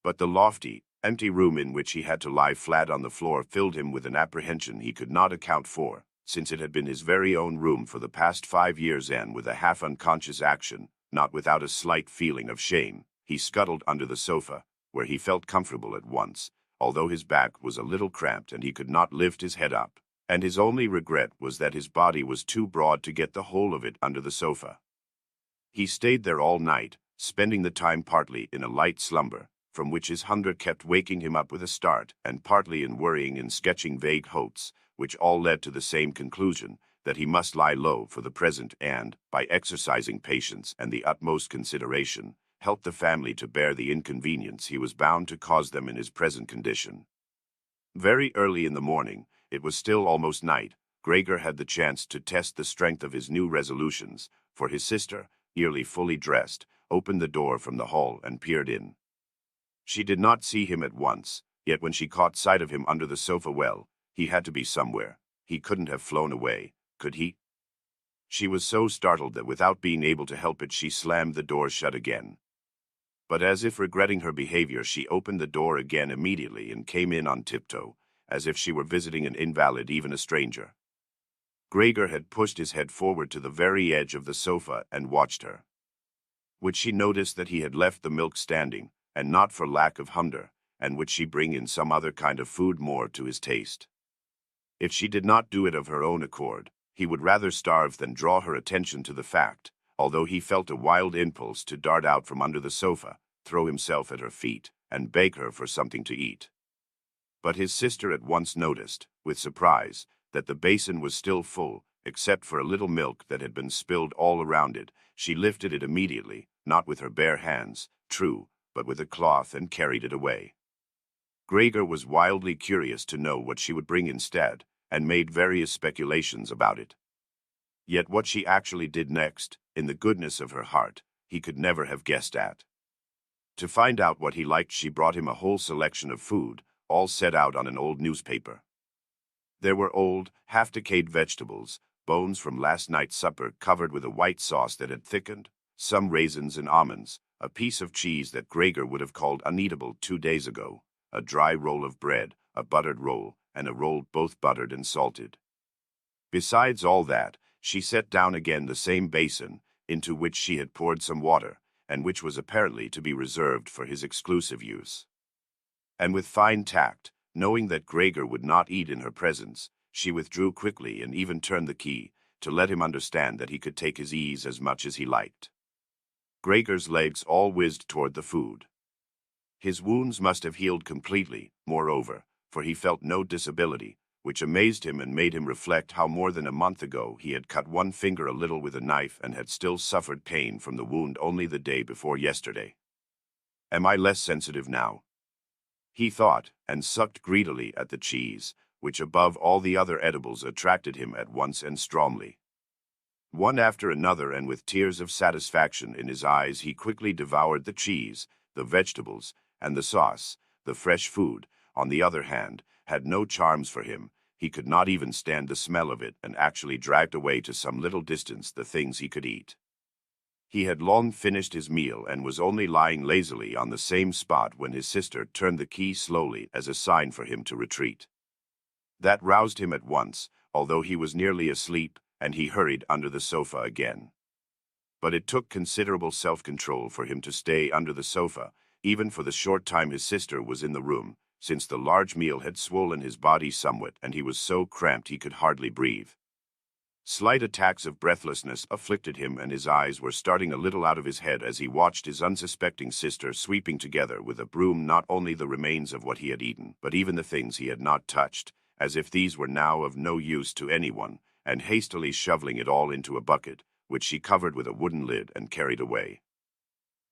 But the lofty, empty room in which he had to lie flat on the floor filled him with an apprehension he could not account for, since it had been his very own room for the past 5 years, and with a half-unconscious action, not without a slight feeling of shame, he scuttled under the sofa, where he felt comfortable at once, although his back was a little cramped and he could not lift his head up, and his only regret was that his body was too broad to get the whole of it under the sofa. He stayed there all night, spending the time partly in a light slumber, from which his hunger kept waking him up with a start, and partly in worrying and sketching vague hopes, which all led to the same conclusion, that he must lie low for the present and, by exercising patience and the utmost consideration, help the family to bear the inconvenience he was bound to cause them in his present condition. Very early in the morning, it was still almost night, Gregor had the chance to test the strength of his new resolutions, for his sister, nearly fully dressed, opened the door from the hall and peered in. She did not see him at once, yet when she caught sight of him under the sofa, well, he had to be somewhere. He couldn't have flown away, could he? She was so startled that without being able to help it, she slammed the door shut again. But as if regretting her behavior, she opened the door again immediately and came in on tiptoe, as if she were visiting an invalid, even a stranger. Gregor had pushed his head forward to the very edge of the sofa and watched her. Would she notice that he had left the milk standing, and not for lack of hunger, and would she bring in some other kind of food more to his taste? If she did not do it of her own accord, he would rather starve than draw her attention to the fact, although he felt a wild impulse to dart out from under the sofa, throw himself at her feet, and beg her for something to eat. But his sister at once noticed, with surprise, that the basin was still full, except for a little milk that had been spilled all around it. She lifted it immediately, not with her bare hands, true, but with a cloth, and carried it away. Gregor was wildly curious to know what she would bring instead, and made various speculations about it. Yet what she actually did next, in the goodness of her heart, he could never have guessed at. To find out what he liked, she brought him a whole selection of food, all set out on an old newspaper. There were old, half-decayed vegetables, bones from last night's supper covered with a white sauce that had thickened, some raisins and almonds, a piece of cheese that Gregor would have called uneatable 2 days ago, a dry roll of bread, a buttered roll, and a roll both buttered and salted. Besides all that, she set down again the same basin, into which she had poured some water, and which was apparently to be reserved for his exclusive use. And with fine tact, knowing that Gregor would not eat in her presence, she withdrew quickly and even turned the key, to let him understand that he could take his ease as much as he liked. Gregor's legs all whizzed toward the food. His wounds must have healed completely, moreover, for he felt no disability, which amazed him and made him reflect how more than a month ago he had cut one finger a little with a knife and had still suffered pain from the wound only the day before yesterday. Am I less sensitive now? He thought, and sucked greedily at the cheese, which above all the other edibles attracted him at once and strongly. One after another, and with tears of satisfaction in his eyes, he quickly devoured the cheese, the vegetables, and the sauce. The fresh food, on the other hand, had no charms for him. He could not even stand the smell of it, and actually dragged away to some little distance the things he could eat. He had long finished his meal and was only lying lazily on the same spot when his sister turned the key slowly as a sign for him to retreat. That roused him at once, although he was nearly asleep, and he hurried under the sofa again. But it took considerable self-control for him to stay under the sofa, even for the short time his sister was in the room, since the large meal had swollen his body somewhat and he was so cramped he could hardly breathe. Slight attacks of breathlessness afflicted him, and his eyes were starting a little out of his head as he watched his unsuspecting sister sweeping together with a broom not only the remains of what he had eaten, but even the things he had not touched, as if these were now of no use to anyone, and hastily shoveling it all into a bucket, which she covered with a wooden lid and carried away.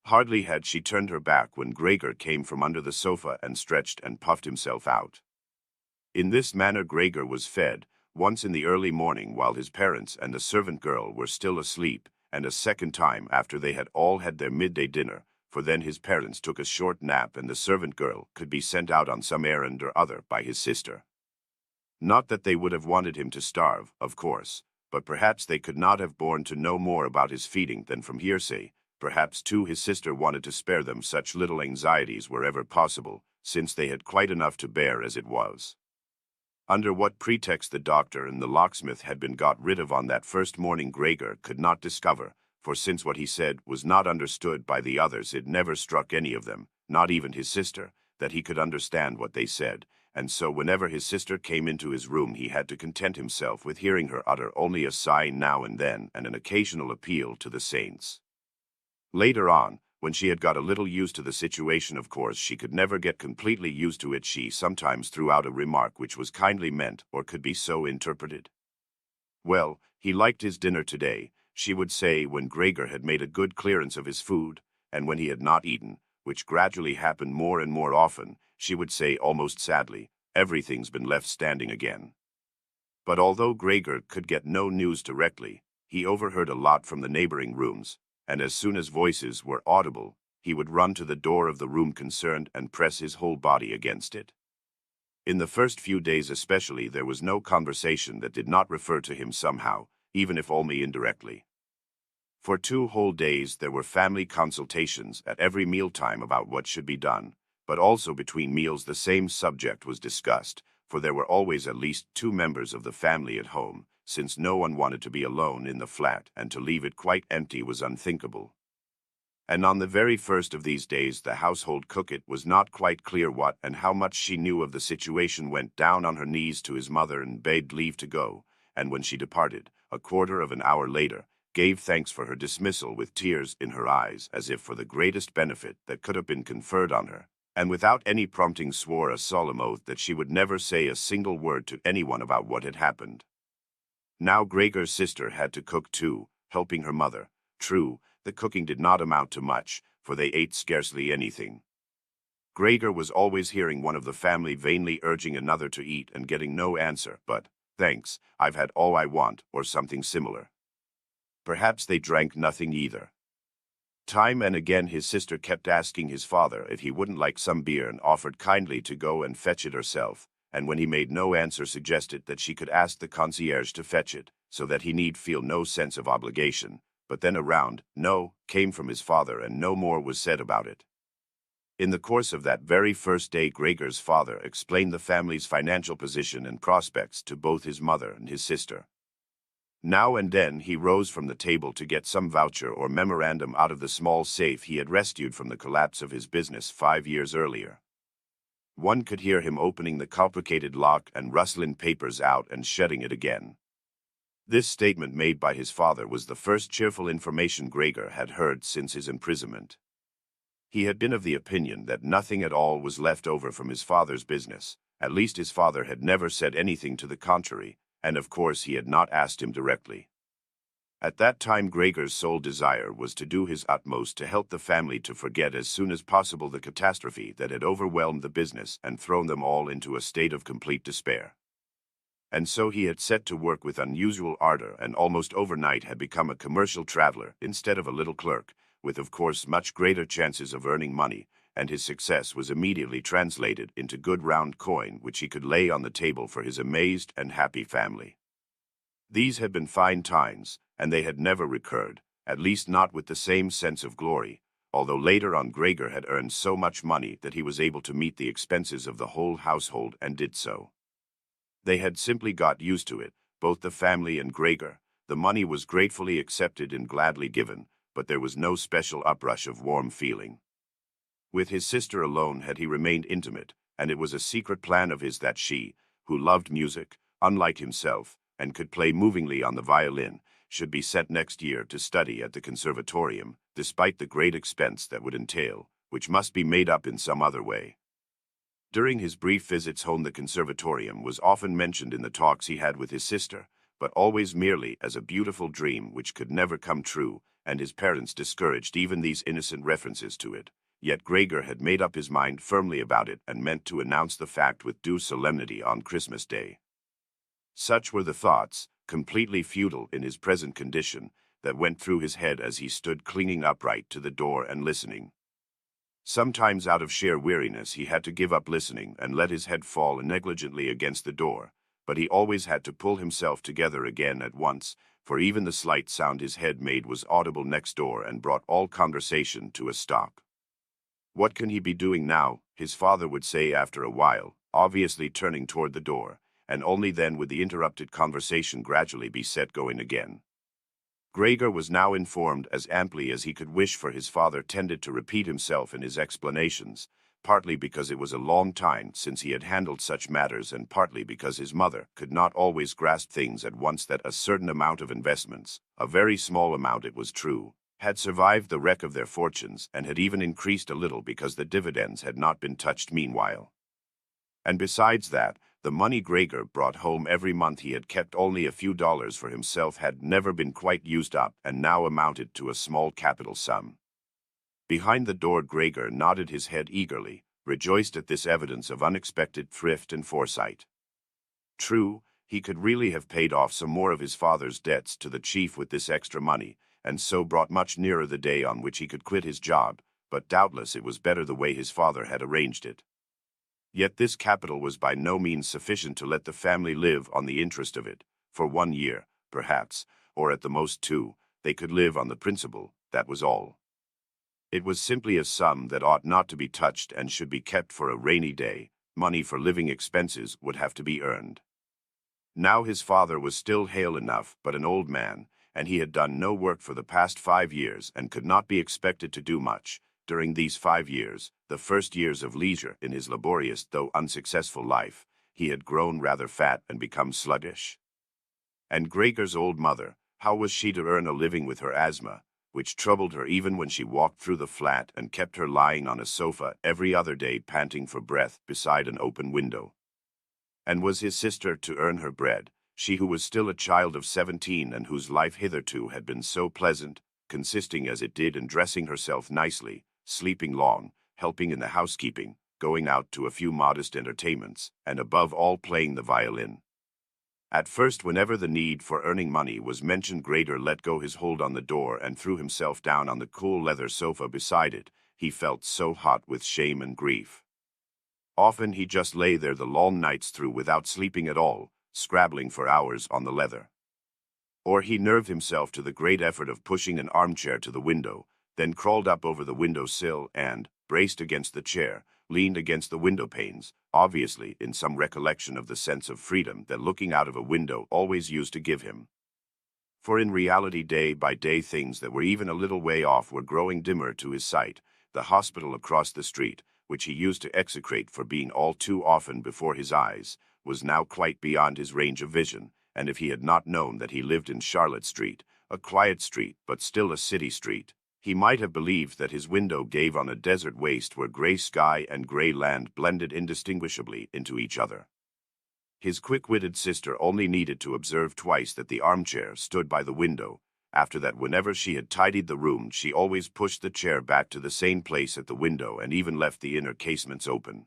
Hardly had she turned her back when Gregor came from under the sofa and stretched and puffed himself out. In this manner Gregor was fed, once in the early morning while his parents and the servant girl were still asleep, and a second time after they had all had their midday dinner, for then his parents took a short nap and the servant girl could be sent out on some errand or other by his sister. Not that they would have wanted him to starve, of course, but perhaps they could not have borne to know more about his feeding than from hearsay. Perhaps, too, his sister wanted to spare them such little anxieties wherever possible, since they had quite enough to bear as it was. Under what pretext the doctor and the locksmith had been got rid of on that first morning Gregor could not discover, for since what he said was not understood by the others, it never struck any of them, not even his sister, that he could understand what they said, and so whenever his sister came into his room he had to content himself with hearing her utter only a sigh now and then and an occasional appeal to the saints. Later on, when she had got a little used to the situation, of course she could never get completely used to it, she sometimes threw out a remark which was kindly meant or could be so interpreted. "Well, he liked his dinner today," she would say when Gregor had made a good clearance of his food, and when he had not eaten, which gradually happened more and more often, she would say almost sadly, "Everything's been left standing again." But although Gregor could get no news directly, he overheard a lot from the neighboring rooms, and as soon as voices were audible, he would run to the door of the room concerned and press his whole body against it. In the first few days especially there was no conversation that did not refer to him somehow, even if only indirectly. For 2 whole days there were family consultations at every mealtime about what should be done, but also between meals the same subject was discussed, for there were always at least 2 members of the family at home, since no one wanted to be alone in the flat, and to leave it quite empty was unthinkable. And on the very first of these days the household cook, it was not quite clear what and how much she knew of the situation, went down on her knees to his mother and begged leave to go, and when she departed, a quarter of an hour later, gave thanks for her dismissal with tears in her eyes, as if for the greatest benefit that could have been conferred on her, and without any prompting swore a solemn oath that she would never say a single word to anyone about what had happened. Now Gregor's sister had to cook too, helping her mother. True, the cooking did not amount to much, for they ate scarcely anything. Gregor was always hearing one of the family vainly urging another to eat and getting no answer but, "Thanks, I've had all I want," or something similar. Perhaps they drank nothing either. Time and again his sister kept asking his father if he wouldn't like some beer and offered kindly to go and fetch it herself, and when he made no answer suggested that she could ask the concierge to fetch it, so that he need feel no sense of obligation, but then a round "no" came from his father and no more was said about it. In the course of that very first day Gregor's father explained the family's financial position and prospects to both his mother and his sister. Now and then he rose from the table to get some voucher or memorandum out of the small safe he had rescued from the collapse of his business 5 years earlier. One could hear him opening the complicated lock and rustling papers out and shutting it again. This statement made by his father was the first cheerful information Gregor had heard since his imprisonment. He had been of the opinion that nothing at all was left over from his father's business, at least his father had never said anything to the contrary, and of course he had not asked him directly. At that time Gregor's sole desire was to do his utmost to help the family to forget as soon as possible the catastrophe that had overwhelmed the business and thrown them all into a state of complete despair. And so he had set to work with unusual ardor and almost overnight had become a commercial traveler instead of a little clerk, with of course much greater chances of earning money, and his success was immediately translated into good round coin which he could lay on the table for his amazed and happy family. These had been fine times, and they had never recurred, at least not with the same sense of glory, although later on Gregor had earned so much money that he was able to meet the expenses of the whole household and did so. They had simply got used to it, both the family and Gregor. The money was gratefully accepted and gladly given, but there was no special uprush of warm feeling. With his sister alone had he remained intimate, and it was a secret plan of his that she, who loved music, unlike himself, and could play movingly on the violin, should be sent next year to study at the conservatorium, despite the great expense that would entail, which must be made up in some other way. During his brief visits home the conservatorium was often mentioned in the talks he had with his sister, but always merely as a beautiful dream which could never come true, and his parents discouraged even these innocent references to it. Yet Gregor had made up his mind firmly about it and meant to announce the fact with due solemnity on Christmas Day. Such were the thoughts, completely futile in his present condition, that went through his head as he stood clinging upright to the door and listening. Sometimes out of sheer weariness he had to give up listening and let his head fall negligently against the door, but he always had to pull himself together again at once, for even the slight sound his head made was audible next door and brought all conversation to a stop. "What can he be doing now?" his father would say after a while, obviously turning toward the door, and only then would the interrupted conversation gradually be set going again. Gregor was now informed as amply as he could wish, for his father tended to repeat himself in his explanations, partly because it was a long time since he had handled such matters and partly because his mother could not always grasp things at once. That a certain amount of investments, a very small amount it was true, had survived the wreck of their fortunes and had even increased a little because the dividends had not been touched meanwhile. And besides that, the money Gregor brought home every month he had kept only a few dollars for himself had never been quite used up and now amounted to a small capital sum. Behind the door Gregor nodded his head eagerly, rejoiced at this evidence of unexpected thrift and foresight. True, he could really have paid off some more of his father's debts to the chief with this extra money, and so brought much nearer the day on which he could quit his job, but doubtless it was better the way his father had arranged it. Yet this capital was by no means sufficient to let the family live on the interest of it. For 1 year, perhaps, or at the most 2, they could live on the principal, that was all. It was simply a sum that ought not to be touched and should be kept for a rainy day. Money for living expenses would have to be earned. Now his father was still hale enough, but an old man, and he had done no work for the past 5 years and could not be expected to do much. During these 5 years, the first years of leisure in his laborious though unsuccessful life, he had grown rather fat and become sluggish. And Gregor's old mother, how was she to earn a living with her asthma, which troubled her even when she walked through the flat and kept her lying on a sofa every other day panting for breath beside an open window? And was his sister to earn her bread, she who was still a child of 17 and whose life hitherto had been so pleasant, consisting as it did in dressing herself nicely, sleeping long, helping in the housekeeping, going out to a few modest entertainments, and above all playing the violin? At first, whenever the need for earning money was mentioned, Gregor let go his hold on the door and threw himself down on the cool leather sofa beside it. He felt so hot with shame and grief. Often he just lay there the long nights through without sleeping at all, scrabbling for hours on the leather. Or he nerved himself to the great effort of pushing an armchair to the window, then crawled up over the window sill and, braced against the chair, leaned against the window panes, obviously in some recollection of the sense of freedom that looking out of a window always used to give him. For in reality, day by day, things that were even a little way off were growing dimmer to his sight. The hospital across the street, which he used to execrate for being all too often before his eyes, was now quite beyond his range of vision, and if he had not known that he lived in Charlotte Street, a quiet street but still a city street, he might have believed that his window gave on a desert waste where gray sky and gray land blended indistinguishably into each other. His quick-witted sister only needed to observe twice that the armchair stood by the window. After that, whenever she had tidied the room, she always pushed the chair back to the same place at the window and even left the inner casements open.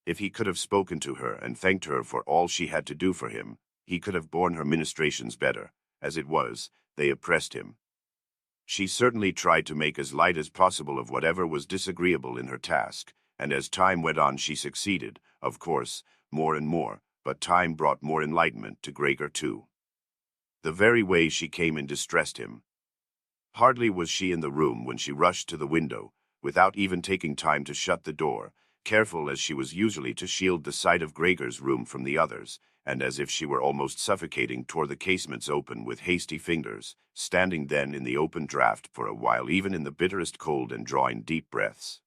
If he could have spoken to her and thanked her for all she had to do for him, he could have borne her ministrations better. As it was, they oppressed him. She certainly tried to make as light as possible of whatever was disagreeable in her task, and as time went on she succeeded, of course, more and more, but time brought more enlightenment to Gregor too. The very way she came in distressed him. Hardly was she in the room when she rushed to the window, without even taking time to shut the door, careful as she was usually to shield the sight of Gregor's room from the others, and as if she were almost suffocating, tore the casements open with hasty fingers, standing then in the open draught for a while even in the bitterest cold and drawing deep breaths.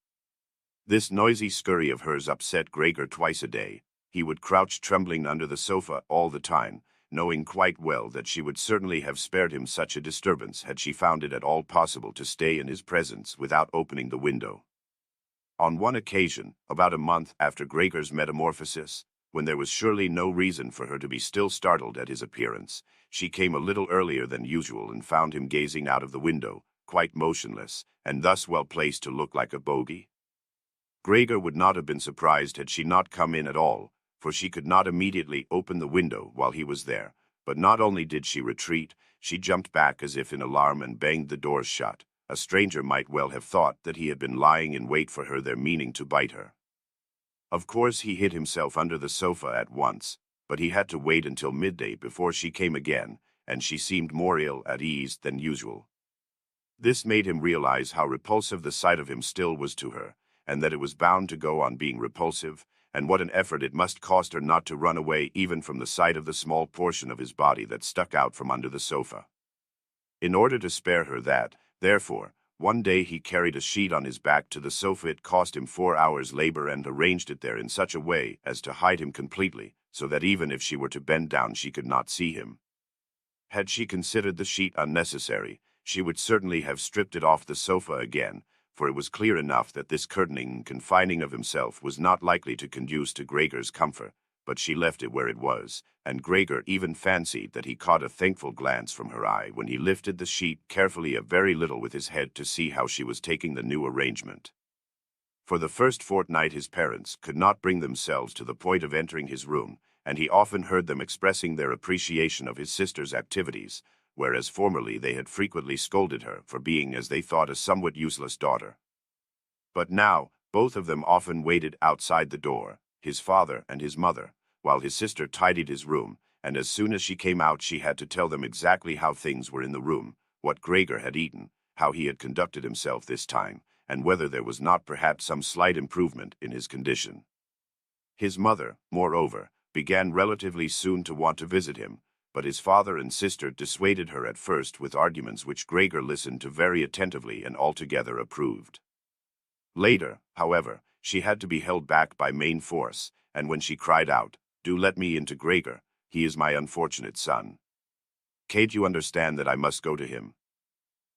This noisy scurry of hers upset Gregor twice a day. He would crouch trembling under the sofa all the time, knowing quite well that she would certainly have spared him such a disturbance had she found it at all possible to stay in his presence without opening the window. On one occasion, about a month after Gregor's metamorphosis, when there was surely no reason for her to be still startled at his appearance, she came a little earlier than usual and found him gazing out of the window, quite motionless, and thus well placed to look like a bogey. Gregor would not have been surprised had she not come in at all, for she could not immediately open the window while he was there, But not only did she retreat, she jumped back as if in alarm and banged the doors shut. A stranger might well have thought that he had been lying in wait for her there, meaning to bite her. Of course he hid himself under the sofa at once, but he had to wait until midday before she came again, and she seemed more ill at ease than usual. This made him realize how repulsive the sight of him still was to her, and that it was bound to go on being repulsive, and what an effort it must cost her not to run away even from the sight of the small portion of his body that stuck out from under the sofa. In order to spare her that, therefore, one day he carried a sheet on his back to the sofa. It cost him 4 hours' labor and arranged it there in such a way as to hide him completely, so that even if she were to bend down she could not see him. Had she considered the sheet unnecessary, she would certainly have stripped it off the sofa again, for it was clear enough that this curtaining and confining of himself was not likely to conduce to Gregor's comfort, but she left it where it was, and Gregor even fancied that he caught a thankful glance from her eye when he lifted the sheet carefully a very little with his head to see how she was taking the new arrangement. For the first fortnight his parents could not bring themselves to the point of entering his room, and he often heard them expressing their appreciation of his sister's activities, whereas formerly they had frequently scolded her for being, as they thought, a somewhat useless daughter. But now, both of them often waited outside the door, his father and his mother, while his sister tidied his room, and as soon as she came out she had to tell them exactly how things were in the room, what Gregor had eaten, how he had conducted himself this time, and whether there was not perhaps some slight improvement in his condition. His mother, moreover, began relatively soon to want to visit him, but his father and sister dissuaded her at first with arguments which Gregor listened to very attentively and altogether approved. Later, however, she had to be held back by main force, and when she cried out, "Do let me into Gregor, he is my unfortunate son. Can't you understand that I must go to him?"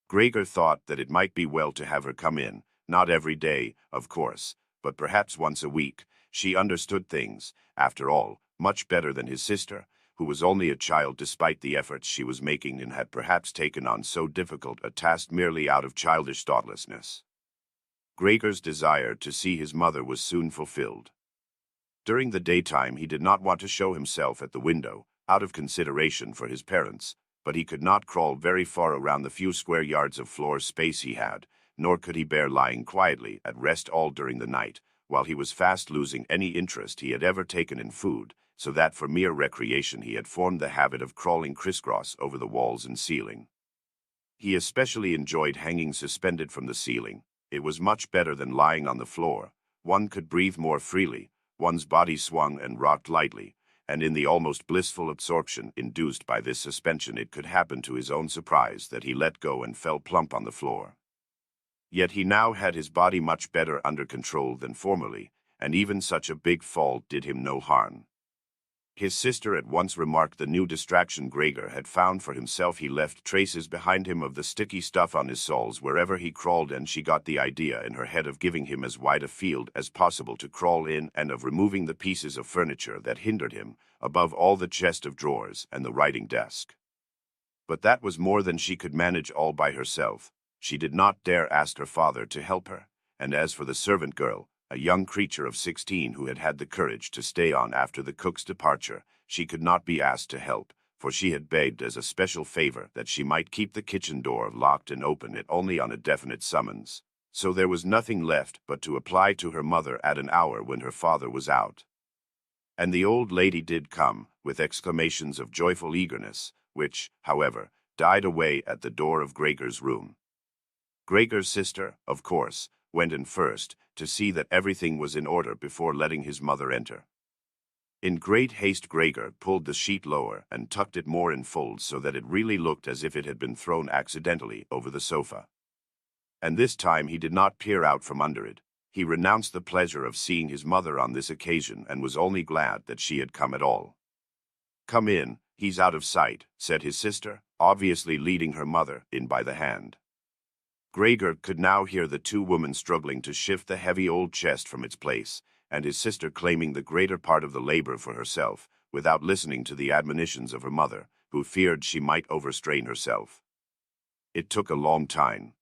Gregor thought that it might be well to have her come in, not every day, of course, but perhaps once a week. She understood things, after all, much better than his sister, who was only a child despite the efforts she was making and had perhaps taken on so difficult a task merely out of childish thoughtlessness. Gregor's desire to see his mother was soon fulfilled. During the daytime he did not want to show himself at the window, out of consideration for his parents, but he could not crawl very far around the few square yards of floor space he had, nor could he bear lying quietly at rest all during the night, while he was fast losing any interest he had ever taken in food, so that for mere recreation he had formed the habit of crawling crisscross over the walls and ceiling. He especially enjoyed hanging suspended from the ceiling. It was much better than lying on the floor. One could breathe more freely, one's body swung and rocked lightly, and in the almost blissful absorption induced by this suspension it could happen to his own surprise that he let go and fell plump on the floor. Yet he now had his body much better under control than formerly, and even such a big fall did him no harm. His sister at once remarked the new distraction Gregor had found for himself. He left traces behind him of the sticky stuff on his soles wherever he crawled, and she got the idea in her head of giving him as wide a field as possible to crawl in and of removing the pieces of furniture that hindered him, above all the chest of drawers and the writing desk. But that was more than she could manage all by herself. She did not dare ask her father to help her, and as for the servant girl, a young creature of 16 who had had the courage to stay on after the cook's departure, she could not be asked to help, for she had begged as a special favor that she might keep the kitchen door locked and open it only on a definite summons. So there was nothing left but to apply to her mother at an hour when her father was out. And the old lady did come, with exclamations of joyful eagerness, which, however, died away at the door of Gregor's room. Gregor's sister, of course, went in first, to see that everything was in order before letting his mother enter. In great haste Gregor pulled the sheet lower and tucked it more in folds so that it really looked as if it had been thrown accidentally over the sofa. And this time he did not peer out from under it. He renounced the pleasure of seeing his mother on this occasion and was only glad that she had come at all. "Come in, he's out of sight," said his sister, obviously leading her mother in by the hand. Gregor could now hear the two women struggling to shift the heavy old chest from its place, and his sister claiming the greater part of the labor for herself, without listening to the admonitions of her mother, who feared she might overstrain herself. It took a long time.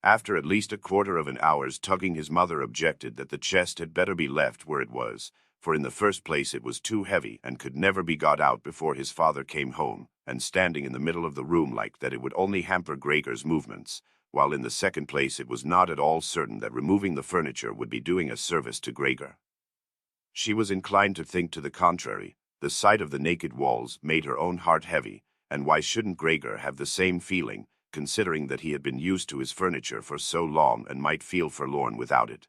After at least a quarter of an hour's tugging, his mother objected that the chest had better be left where it was, for in the first place it was too heavy and could never be got out before his father came home, and standing in the middle of the room like that it would only hamper Gregor's movements, while in the second place it was not at all certain that removing the furniture would be doing a service to Gregor. She was inclined to think to the contrary. The sight of the naked walls made her own heart heavy, and why shouldn't Gregor have the same feeling, considering that he had been used to his furniture for so long and might feel forlorn without it?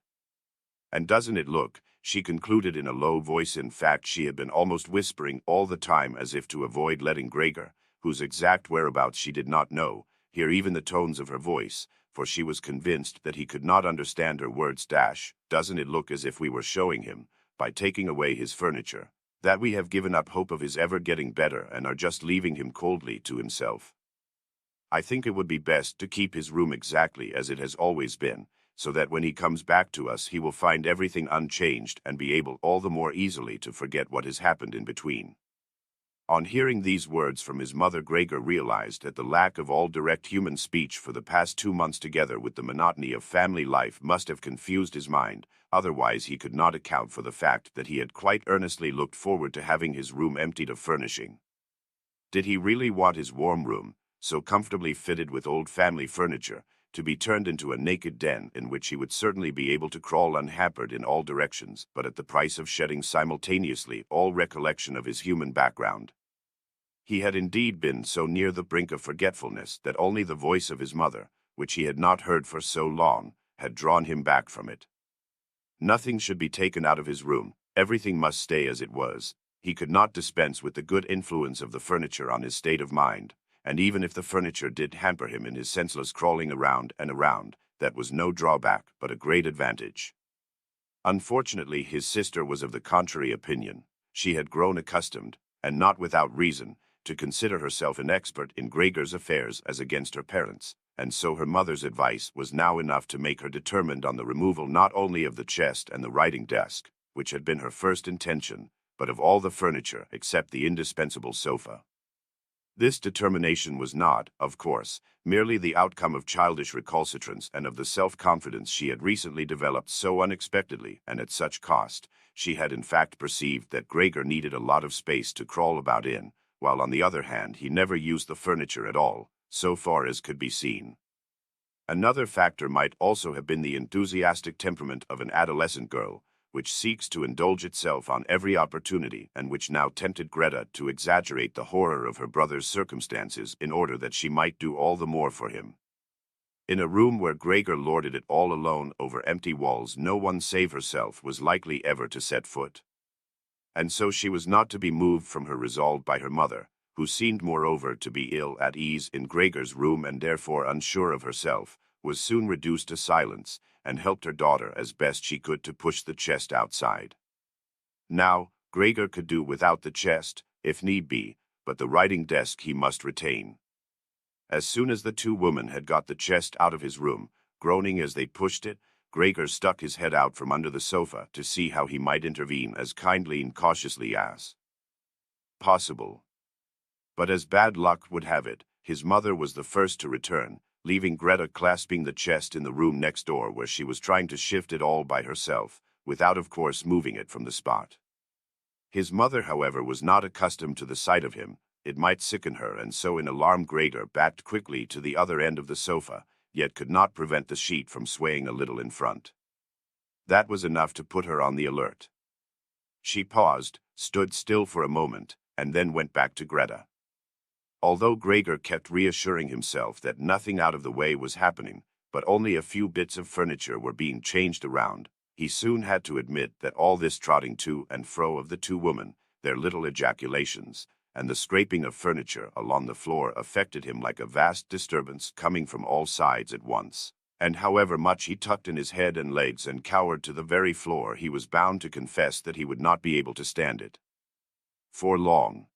And doesn't it look, she concluded in a low voice, in fact she had been almost whispering all the time as if to avoid letting Gregor, whose exact whereabouts she did not know, hear even the tones of her voice, for she was convinced that he could not understand her words. Doesn't it look as if we were showing him, by taking away his furniture, that we have given up hope of his ever getting better and are just leaving him coldly to himself? I think it would be best to keep his room exactly as it has always been, so that when he comes back to us he will find everything unchanged and be able all the more easily to forget what has happened in between. On hearing these words from his mother, Gregor realized that the lack of all direct human speech for the past 2 months together with the monotony of family life must have confused his mind, otherwise he could not account for the fact that he had quite earnestly looked forward to having his room emptied of furnishing. Did he really want his warm room, so comfortably fitted with old family furniture, to be turned into a naked den in which he would certainly be able to crawl unhampered in all directions, but at the price of shedding simultaneously all recollection of his human background? He had indeed been so near the brink of forgetfulness that only the voice of his mother, which he had not heard for so long, had drawn him back from it. Nothing should be taken out of his room, everything must stay as it was. He could not dispense with the good influence of the furniture on his state of mind, and even if the furniture did hamper him in his senseless crawling around and around, that was no drawback but a great advantage. Unfortunately, his sister was of the contrary opinion. She had grown accustomed, and not without reason, to consider herself an expert in Gregor's affairs as against her parents, and so her mother's advice was now enough to make her determined on the removal not only of the chest and the writing desk, which had been her first intention, but of all the furniture except the indispensable sofa. This determination was not, of course, merely the outcome of childish recalcitrance and of the self-confidence she had recently developed so unexpectedly and at such cost. She had in fact perceived that Gregor needed a lot of space to crawl about in, while on the other hand he never used the furniture at all, so far as could be seen. Another factor might also have been the enthusiastic temperament of an adolescent girl, which seeks to indulge itself on every opportunity and which now tempted Greta to exaggerate the horror of her brother's circumstances in order that she might do all the more for him. In a room where Gregor lorded it all alone over empty walls, no one save herself was likely ever to set foot. And so she was not to be moved from her resolve by her mother, who seemed moreover to be ill at ease in Gregor's room and therefore unsure of herself, was soon reduced to silence, and helped her daughter as best she could to push the chest outside. Now, Gregor could do without the chest, if need be, but the writing desk he must retain. As soon as the two women had got the chest out of his room, groaning as they pushed it, Gregor stuck his head out from under the sofa to see how he might intervene as kindly and cautiously as possible. But as bad luck would have it, his mother was the first to return, leaving Greta clasping the chest in the room next door where she was trying to shift it all by herself, without of course moving it from the spot. His mother, however, was not accustomed to the sight of him. It might sicken her, and so in alarm Gregor backed quickly to the other end of the sofa, yet could not prevent the sheet from swaying a little in front. That was enough to put her on the alert. She paused, stood still for a moment, and then went back to Greta. Although Gregor kept reassuring himself that nothing out of the way was happening, but only a few bits of furniture were being changed around, he soon had to admit that all this trotting to and fro of the two women, their little ejaculations, and the scraping of furniture along the floor affected him like a vast disturbance coming from all sides at once, and however much he tucked in his head and legs and cowered to the very floor, he was bound to confess that he would not be able to stand it for long.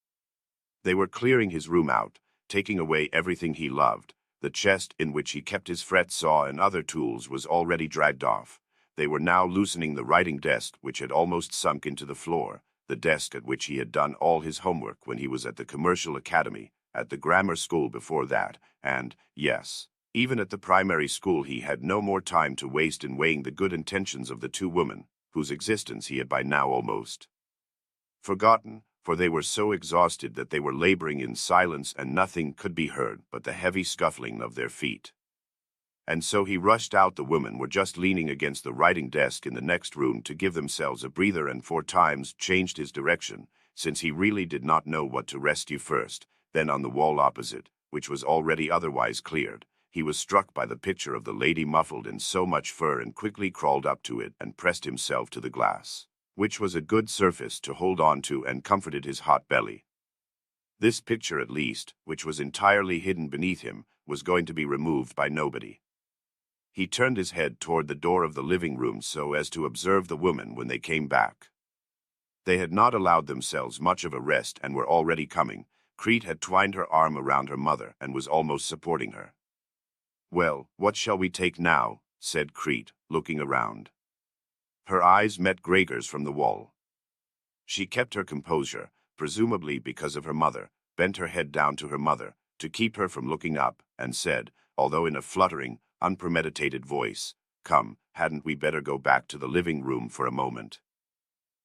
They were clearing his room out, taking away everything he loved. The chest in which he kept his fret saw and other tools was already dragged off. They were now loosening the writing desk which had almost sunk into the floor, the desk at which he had done all his homework when he was at the commercial academy, at the grammar school before that, and, yes, even at the primary school. He had no more time to waste in weighing the good intentions of the two women, whose existence he had by now almost forgotten, for they were so exhausted that they were laboring in silence and nothing could be heard but the heavy scuffling of their feet. And so he rushed out. The women were just leaning against the writing desk in the next room to give themselves a breather, and 4 times changed his direction, since he really did not know what to rescue first. Then on the wall opposite, which was already otherwise cleared, he was struck by the picture of the lady muffled in so much fur, and quickly crawled up to it and pressed himself to the glass, which was a good surface to hold on to, and comforted his hot belly. This picture, at least, which was entirely hidden beneath him, was going to be removed by nobody. He turned his head toward the door of the living room so as to observe the women when they came back. They had not allowed themselves much of a rest and were already coming. Crete had twined her arm around her mother and was almost supporting her. "Well, what shall we take now?" said Crete, looking around. Her eyes met Gregor's from the wall. She kept her composure, presumably because of her mother, bent her head down to her mother, to keep her from looking up, and said, although in a fluttering, unpremeditated voice, "Come, hadn't we better go back to the living room for a moment?"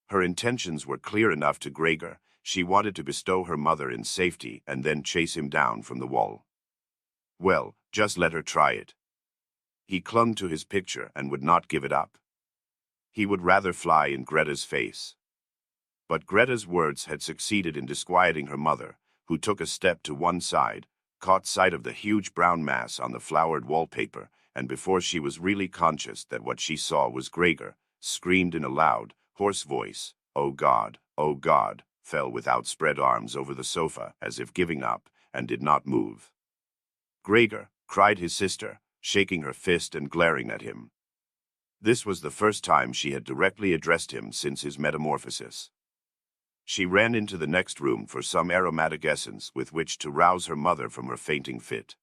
Her intentions were clear enough to Gregor. She wanted to bestow her mother in safety and then chase him down from the wall. Well, just let her try it. He clung to his picture and would not give it up. He would rather fly in Greta's face. But Greta's words had succeeded in disquieting her mother, who took a step to one side, caught sight of the huge brown mass on the flowered wallpaper, and before she was really conscious that what she saw was Gregor, screamed in a loud, hoarse voice, "Oh God, oh God," fell with outspread arms over the sofa as if giving up, and did not move. "Gregor," cried his sister, shaking her fist and glaring at him. This was the first time she had directly addressed him since his metamorphosis. She ran into the next room for some aromatic essence with which to rouse her mother from her fainting fit.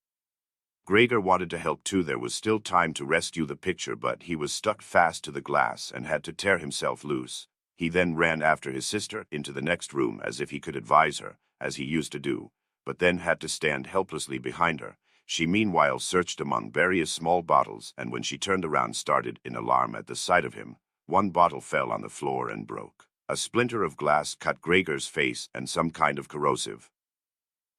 Gregor wanted to help too. There was still time to rescue the picture, but he was stuck fast to the glass and had to tear himself loose. He then ran after his sister into the next room as if he could advise her, as he used to do, but then had to stand helplessly behind her. She meanwhile searched among various small bottles, and when she turned around started in alarm at the sight of him. One bottle fell on the floor and broke. A splinter of glass cut Gregor's face, and some kind of corrosive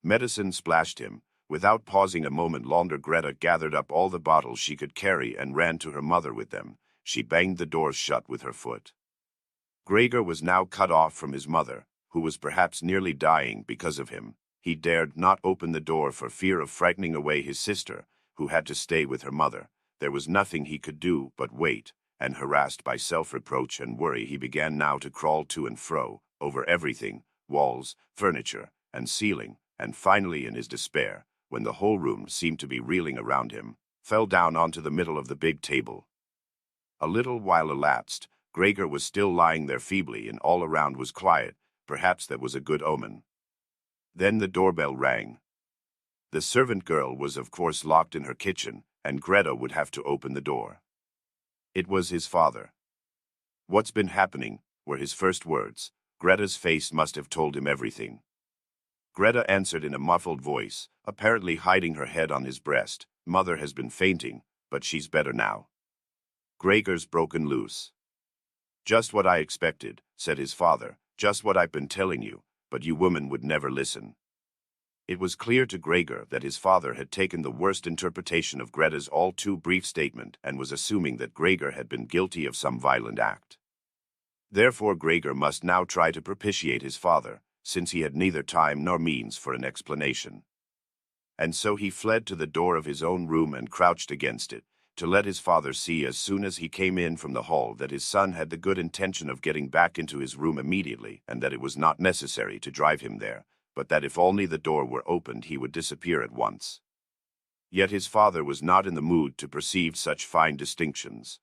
medicine splashed him. Without pausing a moment longer, Greta gathered up all the bottles she could carry and ran to her mother with them. She banged the doors shut with her foot. Gregor was now cut off from his mother, who was perhaps nearly dying because of him. He dared not open the door for fear of frightening away his sister, who had to stay with her mother. There was nothing he could do but wait, and harassed by self-reproach and worry, he began now to crawl to and fro, over everything, walls, furniture, and ceiling, and finally, in his despair, when the whole room seemed to be reeling around him, fell down onto the middle of the big table. A little while elapsed. Gregor was still lying there feebly, and all around was quiet. Perhaps that was a good omen. Then the doorbell rang. The servant girl was of course locked in her kitchen, and Greta would have to open the door. It was his father. "What's been happening?" were his first words. Greta's face must have told him everything. Greta answered in a muffled voice, apparently hiding her head on his breast, "Mother has been fainting, but she's better now. Gregor's broken loose." "Just what I expected," said his father, "just what I've been telling you, but you women would never listen." It was clear to Gregor that his father had taken the worst interpretation of Greta's all too brief statement and was assuming that Gregor had been guilty of some violent act. Therefore Gregor must now try to propitiate his father, since he had neither time nor means for an explanation. And so he fled to the door of his own room and crouched against it, to let his father see as soon as he came in from the hall that his son had the good intention of getting back into his room immediately, and that it was not necessary to drive him there, but that if only the door were opened he would disappear at once. Yet his father was not in the mood to perceive such fine distinctions.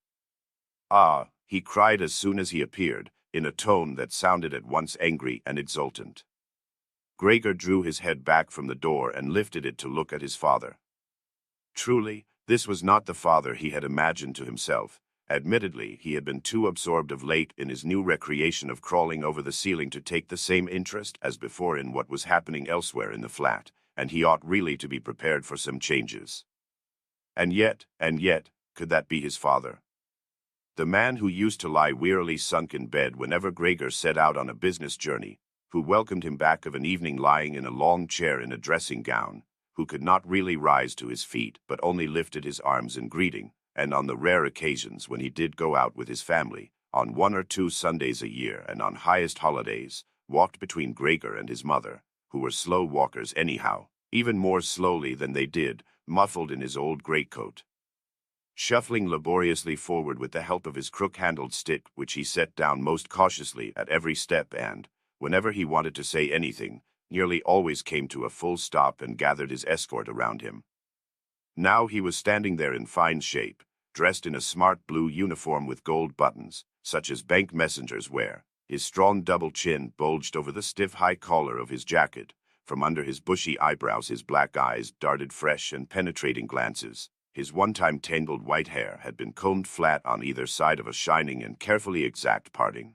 "Ah," he cried as soon as he appeared, in a tone that sounded at once angry and exultant. Gregor drew his head back from the door and lifted it to look at his father. Truly, this was not the father he had imagined to himself. Admittedly, he had been too absorbed of late in his new recreation of crawling over the ceiling to take the same interest as before in what was happening elsewhere in the flat, and he ought really to be prepared for some changes. And yet, could that be his father? The man who used to lie wearily sunk in bed whenever Gregor set out on a business journey, who welcomed him back of an evening lying in a long chair in a dressing gown, who could not really rise to his feet but only lifted his arms in greeting, and on the rare occasions when he did go out with his family, on 1 or 2 Sundays a year and on highest holidays, walked between Gregor and his mother, who were slow walkers anyhow, even more slowly than they did, muffled in his old greatcoat, shuffling laboriously forward with the help of his crook-handled stick, which he set down most cautiously at every step and, whenever he wanted to say anything, nearly always came to a full stop and gathered his escort around him. Now he was standing there in fine shape, dressed in a smart blue uniform with gold buttons, such as bank messengers wear. His strong double chin bulged over the stiff high collar of his jacket. From under his bushy eyebrows his black eyes darted fresh and penetrating glances. His one-time tangled white hair had been combed flat on either side of a shining and carefully exact parting.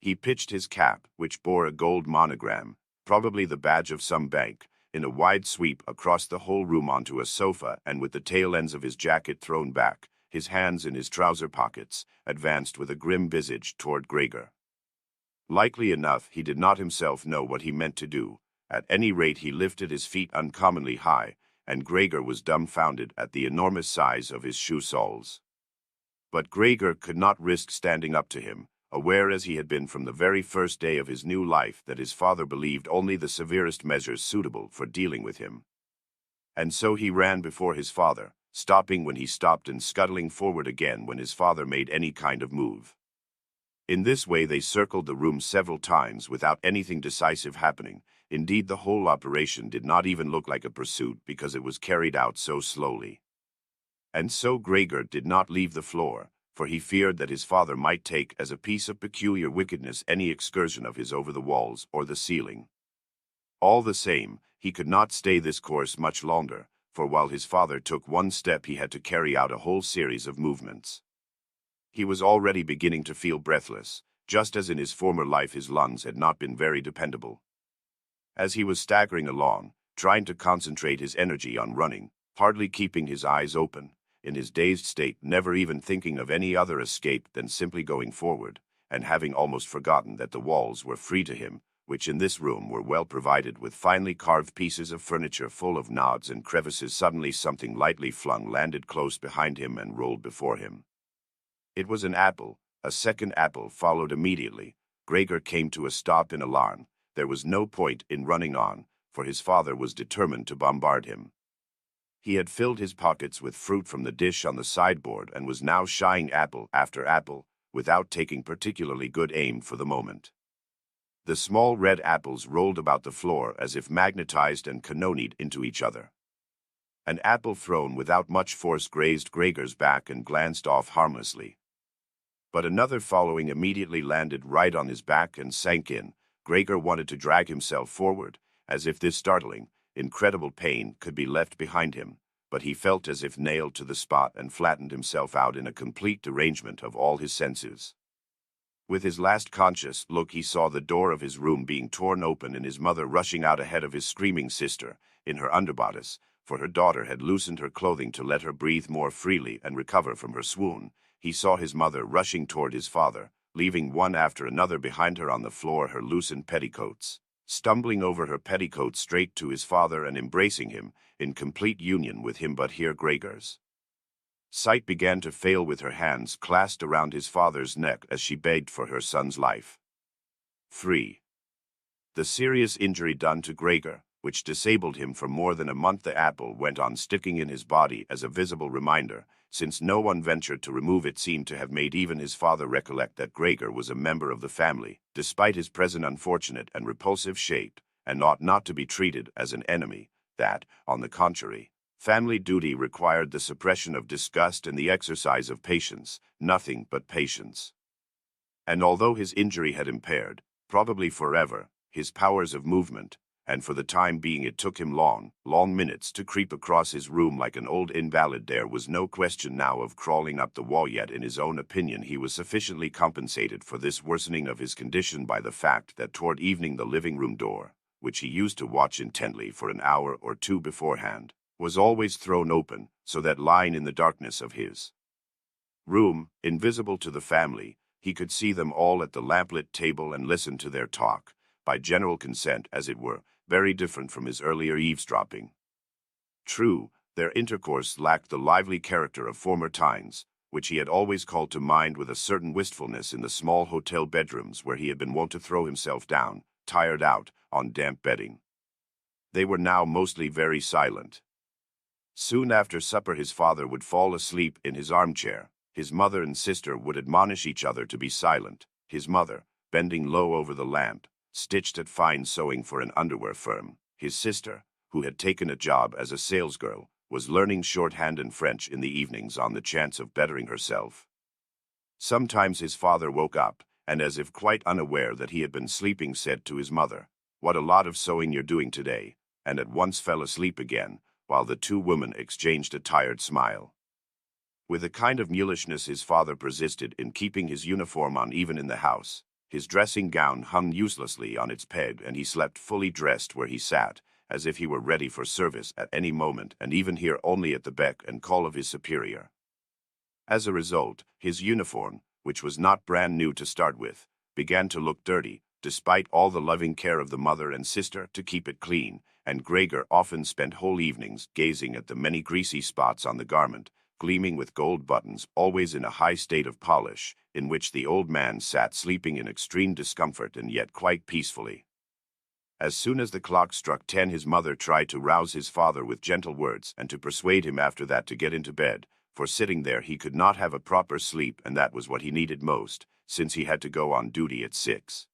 He pitched his cap, which bore a gold monogram, probably the badge of some bank, in a wide sweep across the whole room onto a sofa, and with the tail ends of his jacket thrown back, his hands in his trouser pockets, advanced with a grim visage toward Gregor. Likely enough, he did not himself know what he meant to do. At any rate, he lifted his feet uncommonly high, and Gregor was dumbfounded at the enormous size of his shoe soles. But Gregor could not risk standing up to him, aware as he had been from the very first day of his new life that his father believed only the severest measures suitable for dealing with him. And so he ran before his father, stopping when he stopped and scuttling forward again when his father made any kind of move. In this way they circled the room several times without anything decisive happening. Indeed, the whole operation did not even look like a pursuit because it was carried out so slowly. And so Gregor did not leave the floor, for he feared that his father might take as a piece of peculiar wickedness any excursion of his over the walls or the ceiling. All the same, he could not stay this course much longer, for while his father took one step he had to carry out a whole series of movements. He was already beginning to feel breathless, just as in his former life his lungs had not been very dependable. As he was staggering along, trying to concentrate his energy on running, hardly keeping his eyes open, in his dazed state, never even thinking of any other escape than simply going forward, and having almost forgotten that the walls were free to him, which in this room were well provided with finely carved pieces of furniture full of nods and crevices, suddenly something lightly flung landed close behind him and rolled before him. It was an apple. A second apple followed immediately. Gregor came to a stop in alarm. There was no point in running on, for his father was determined to bombard him. He had filled his pockets with fruit from the dish on the sideboard and was now shying apple after apple, without taking particularly good aim for the moment. The small red apples rolled about the floor as if magnetized and canonied into each other. An apple thrown without much force grazed Gregor's back and glanced off harmlessly. But another following immediately landed right on his back and sank in. Gregor wanted to drag himself forward, as if this startling, incredible pain could be left behind him, but he felt as if nailed to the spot and flattened himself out in a complete derangement of all his senses. With his last conscious look he saw the door of his room being torn open and his mother rushing out ahead of his screaming sister, in her underbodice, for her daughter had loosened her clothing to let her breathe more freely and recover from her swoon. He saw his mother rushing toward his father, leaving one after another behind her on the floor her loosened petticoats, stumbling over her petticoats straight to his father and embracing him, in complete union with him. But here Gregor's sight began to fail, with her hands clasped around his father's neck as she begged for her son's life. 3. The serious injury done to Gregor, which disabled him for more than a month, the apple went on sticking in his body as a visible reminder. Since no one ventured to remove it, seemed to have made even his father recollect that Gregor was a member of the family, despite his present unfortunate and repulsive shape, and ought not to be treated as an enemy, that, on the contrary, family duty required the suppression of disgust and the exercise of patience, nothing but patience. And although his injury had impaired, probably forever, his powers of movement, and for the time being it took him long minutes to creep across his room like an old invalid, there was no question now of crawling up the wall. Yet in his own opinion he was sufficiently compensated for this worsening of his condition by the fact that toward evening the living room door, which he used to watch intently for an hour or two beforehand, was always thrown open, so that lying in the darkness of his room, invisible to the family, he could see them all at the lamplit table and listen to their talk, by general consent as it were, very different from his earlier eavesdropping. True, their intercourse lacked the lively character of former times, which he had always called to mind with a certain wistfulness in the small hotel bedrooms where he had been wont to throw himself down, tired out, on damp bedding. They were now mostly very silent. Soon after supper his father would fall asleep in his armchair. His mother and sister would admonish each other to be silent. His mother, bending low over the lamp, stitched at fine sewing for an underwear firm. His sister, who had taken a job as a salesgirl, was learning shorthand and French in the evenings on the chance of bettering herself. Sometimes his father woke up, and as if quite unaware that he had been sleeping said to his mother, "What a lot of sewing you're doing today," and at once fell asleep again, while the two women exchanged a tired smile. With a kind of mulishness his father persisted in keeping his uniform on even in the house. His dressing gown hung uselessly on its peg and he slept fully dressed where he sat, as if he were ready for service at any moment and even here only at the beck and call of his superior. As a result, his uniform, which was not brand new to start with, began to look dirty, despite all the loving care of the mother and sister to keep it clean, and Gregor often spent whole evenings gazing at the many greasy spots on the garment, gleaming with gold buttons, always in a high state of polish, in which the old man sat sleeping in extreme discomfort and yet quite peacefully. As soon as the clock struck 10 his mother tried to rouse his father with gentle words and to persuade him after that to get into bed, for sitting there he could not have a proper sleep and that was what he needed most, since he had to go on duty at 6.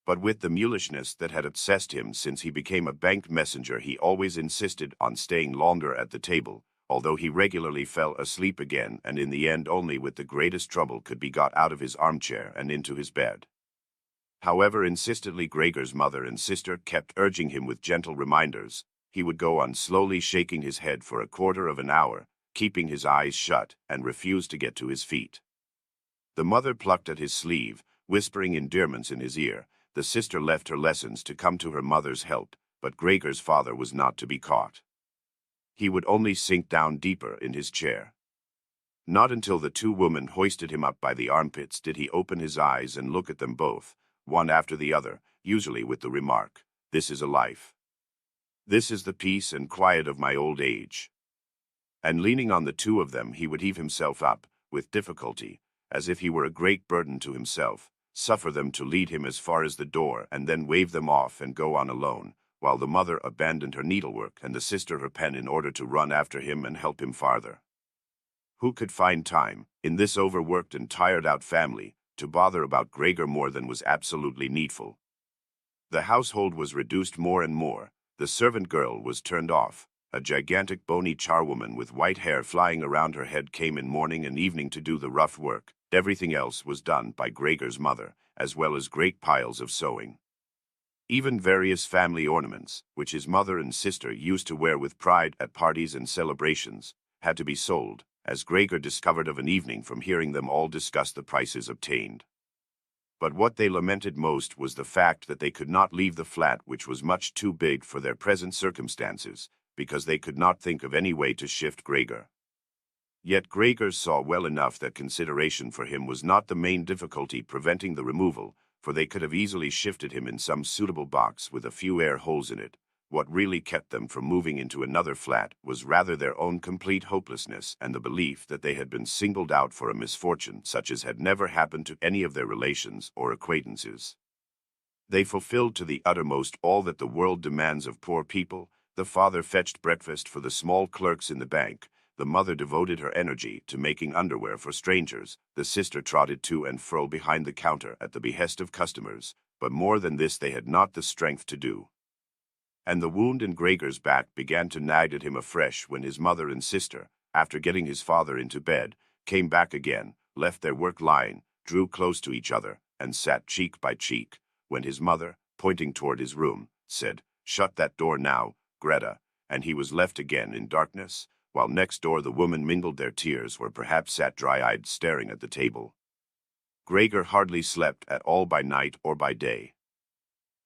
But with the mulishness that had obsessed him since he became a bank messenger he always insisted on staying longer at the table, although he regularly fell asleep again and in the end only with the greatest trouble could be got out of his armchair and into his bed. However insistently Gregor's mother and sister kept urging him with gentle reminders, he would go on slowly shaking his head for a quarter of an hour, keeping his eyes shut, and refused to get to his feet. The mother plucked at his sleeve, whispering endearments in his ear. The sister left her lessons to come to her mother's help, but Gregor's father was not to be caught. He would only sink down deeper in his chair. Not until the two women hoisted him up by the armpits did he open his eyes and look at them both, one after the other, usually with the remark, "This is a life. This is the peace and quiet of my old age." And leaning on the two of them he would heave himself up, with difficulty, as if he were a great burden to himself, suffer them to lead him as far as the door and then wave them off and go on alone, while the mother abandoned her needlework and the sister her pen in order to run after him and help him farther. Who could find time, in this overworked and tired-out family, to bother about Gregor more than was absolutely needful? The household was reduced more and more. The servant girl was turned off. A gigantic bony charwoman with white hair flying around her head came in morning and evening to do the rough work. Everything else was done by Gregor's mother, as well as great piles of sewing. Even various family ornaments, which his mother and sister used to wear with pride at parties and celebrations, had to be sold, as Gregor discovered of an evening from hearing them all discuss the prices obtained. But what they lamented most was the fact that they could not leave the flat, which was much too big for their present circumstances, because they could not think of any way to shift Gregor. Yet Gregor saw well enough that consideration for him was not the main difficulty preventing the removal, for they could have easily shifted him in some suitable box with a few air holes in it. What really kept them from moving into another flat was rather their own complete hopelessness and the belief that they had been singled out for a misfortune such as had never happened to any of their relations or acquaintances. They fulfilled to the uttermost all that the world demands of poor people. The father fetched breakfast for the small clerks in the bank. The mother devoted her energy to making underwear for strangers. The sister trotted to and fro behind the counter at the behest of customers, but more than this they had not the strength to do. And the wound in Gregor's back began to nag at him afresh when his mother and sister, after getting his father into bed, came back again, left their work lying, drew close to each other, and sat cheek by cheek, when his mother, pointing toward his room, said, "Shut that door now, Greta," and he was left again in darkness, while next door the woman mingled their tears or perhaps sat dry-eyed staring at the table. Gregor hardly slept at all by night or by day.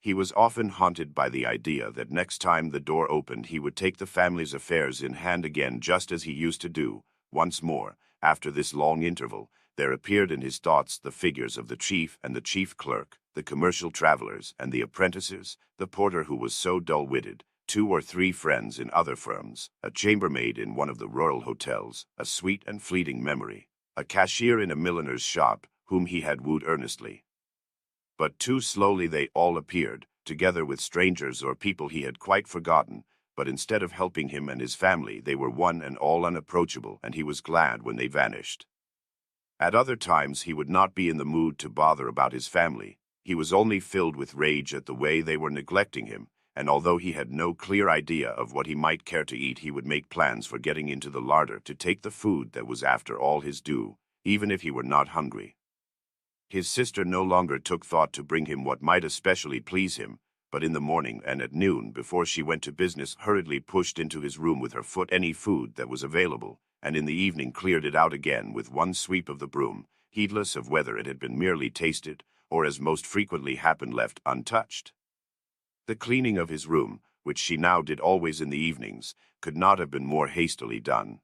He was often haunted by the idea that next time the door opened he would take the family's affairs in hand again just as he used to do, once more, After this long interval, there appeared in his thoughts the figures of the chief and the chief clerk, the commercial travelers and the apprentices, the porter who was so dull-witted, 2 or 3 friends in other firms, a chambermaid in one of the royal hotels, a sweet and fleeting memory, a cashier in a milliner's shop, whom he had wooed earnestly. But too slowly they all appeared, together with strangers or people he had quite forgotten, but instead of helping him and his family, they were one and all unapproachable, and he was glad when they vanished. At other times he would not be in the mood to bother about his family. He was only filled with rage at the way they were neglecting him, and although he had no clear idea of what he might care to eat, he would make plans for getting into the larder to take the food that was after all his due, even if he were not hungry. His sister no longer took thought to bring him what might especially please him, but in the morning and at noon, before she went to business, hurriedly pushed into his room with her foot any food that was available, and in the evening cleared it out again with one sweep of the broom, heedless of whether it had been merely tasted, or as most frequently happened left untouched. The cleaning of his room, which she now did always in the evenings, could not have been more hastily done.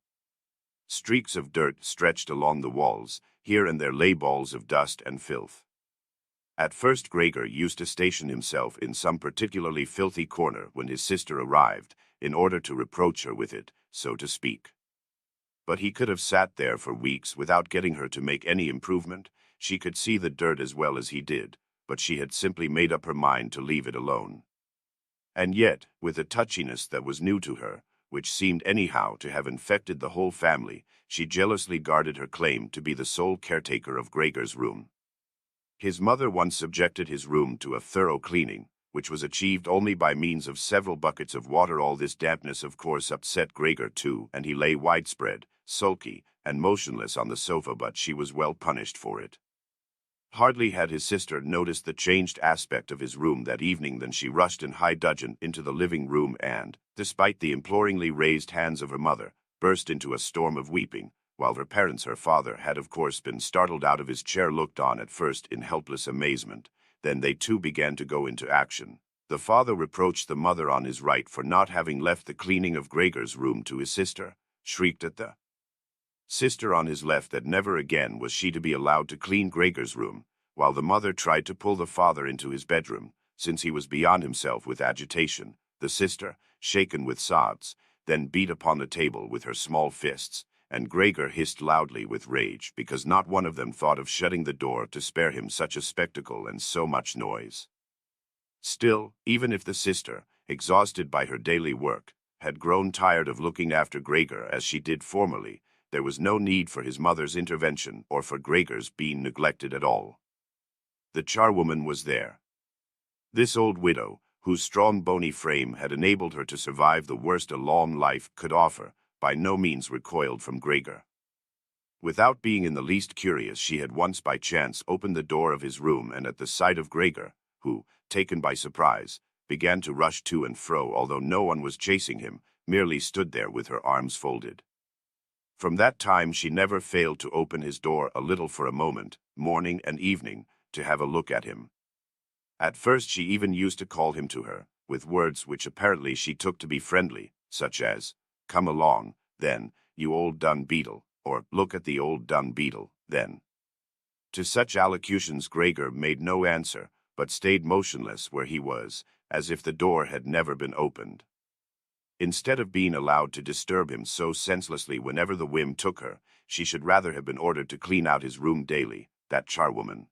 Streaks of dirt stretched along the walls, here and there lay balls of dust and filth. At first Gregor used to station himself in some particularly filthy corner when his sister arrived, in order to reproach her with it, so to speak. But he could have sat there for weeks without getting her to make any improvement. She could see the dirt as well as he did, but she had simply made up her mind to leave it alone. And yet, with a touchiness that was new to her, which seemed anyhow to have infected the whole family, she jealously guarded her claim to be the sole caretaker of Gregor's room. His mother once subjected his room to a thorough cleaning, which was achieved only by means of several buckets of water. All this dampness of course upset Gregor too, and he lay widespread, sulky, and motionless on the sofa, but she was well punished for it. Hardly had his sister noticed the changed aspect of his room that evening than she rushed in high dudgeon into the living room and, despite the imploringly raised hands of her mother, burst into a storm of weeping, while her parents, her father, had of course been startled out of his chair, looked on at first in helpless amazement. Then they too began to go into action. The father reproached the mother on his right for not having left the cleaning of Gregor's room to his sister, shrieked at the sister on his left that never again was she to be allowed to clean Gregor's room, while the mother tried to pull the father into his bedroom, since he was beyond himself with agitation. The sister, shaken with sobs, then beat upon the table with her small fists, and Gregor hissed loudly with rage because not one of them thought of shutting the door to spare him such a spectacle and so much noise. Still, even if the sister, exhausted by her daily work, had grown tired of looking after Gregor as she did formerly, there was no need for his mother's intervention or for Gregor's being neglected at all. The charwoman was there. This old widow, whose strong bony frame had enabled her to survive the worst a long life could offer, by no means recoiled from Gregor. Without being in the least curious, she had once by chance opened the door of his room, and at the sight of Gregor, who, taken by surprise, began to rush to and fro, although no one was chasing him, merely stood there with her arms folded. From that time she never failed to open his door a little for a moment, morning and evening, to have a look at him. At first she even used to call him to her, with words which apparently she took to be friendly, such as, "Come along, then, you old dung beetle," or "Look at the old dung beetle, then." To such allocutions Gregor made no answer, but stayed motionless where he was, as if the door had never been opened. Instead of being allowed to disturb him so senselessly whenever the whim took her, she should rather have been ordered to clean out his room daily, that charwoman.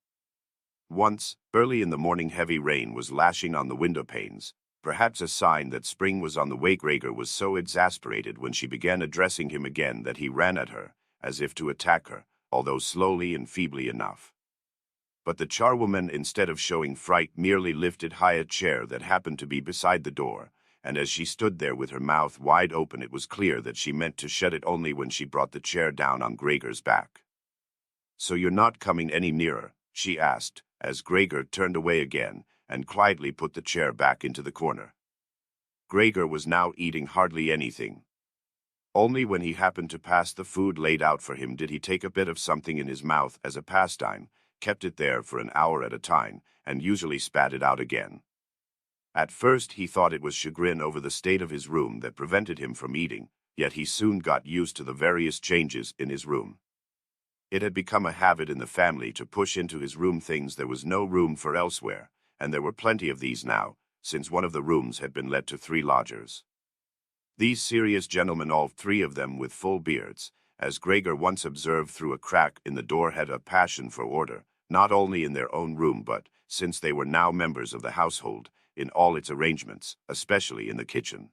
Once, early in the morning, heavy rain was lashing on the window panes, perhaps a sign that spring was on the way. Gregor was so exasperated when she began addressing him again that he ran at her, as if to attack her, although slowly and feebly enough. But the charwoman, instead of showing fright, merely lifted high a chair that happened to be beside the door, and as she stood there with her mouth wide open, it was clear that she meant to shut it only when she brought the chair down on Gregor's back. "So you're not coming any nearer?" she asked, as Gregor turned away again and quietly put the chair back into the corner. Gregor was now eating hardly anything. Only when he happened to pass the food laid out for him did he take a bit of something in his mouth as a pastime, kept it there for an hour at a time, and usually spat it out again. At first he thought it was chagrin over the state of his room that prevented him from eating, yet he soon got used to the various changes in his room. It had become a habit in the family to push into his room things there was no room for elsewhere, and there were plenty of these now, since one of the rooms had been let to 3 lodgers. These serious gentlemen, all 3 of them with full beards, as Gregor once observed through a crack in the door, had a passion for order, not only in their own room but, since they were now members of the household, in all its arrangements, especially in the kitchen.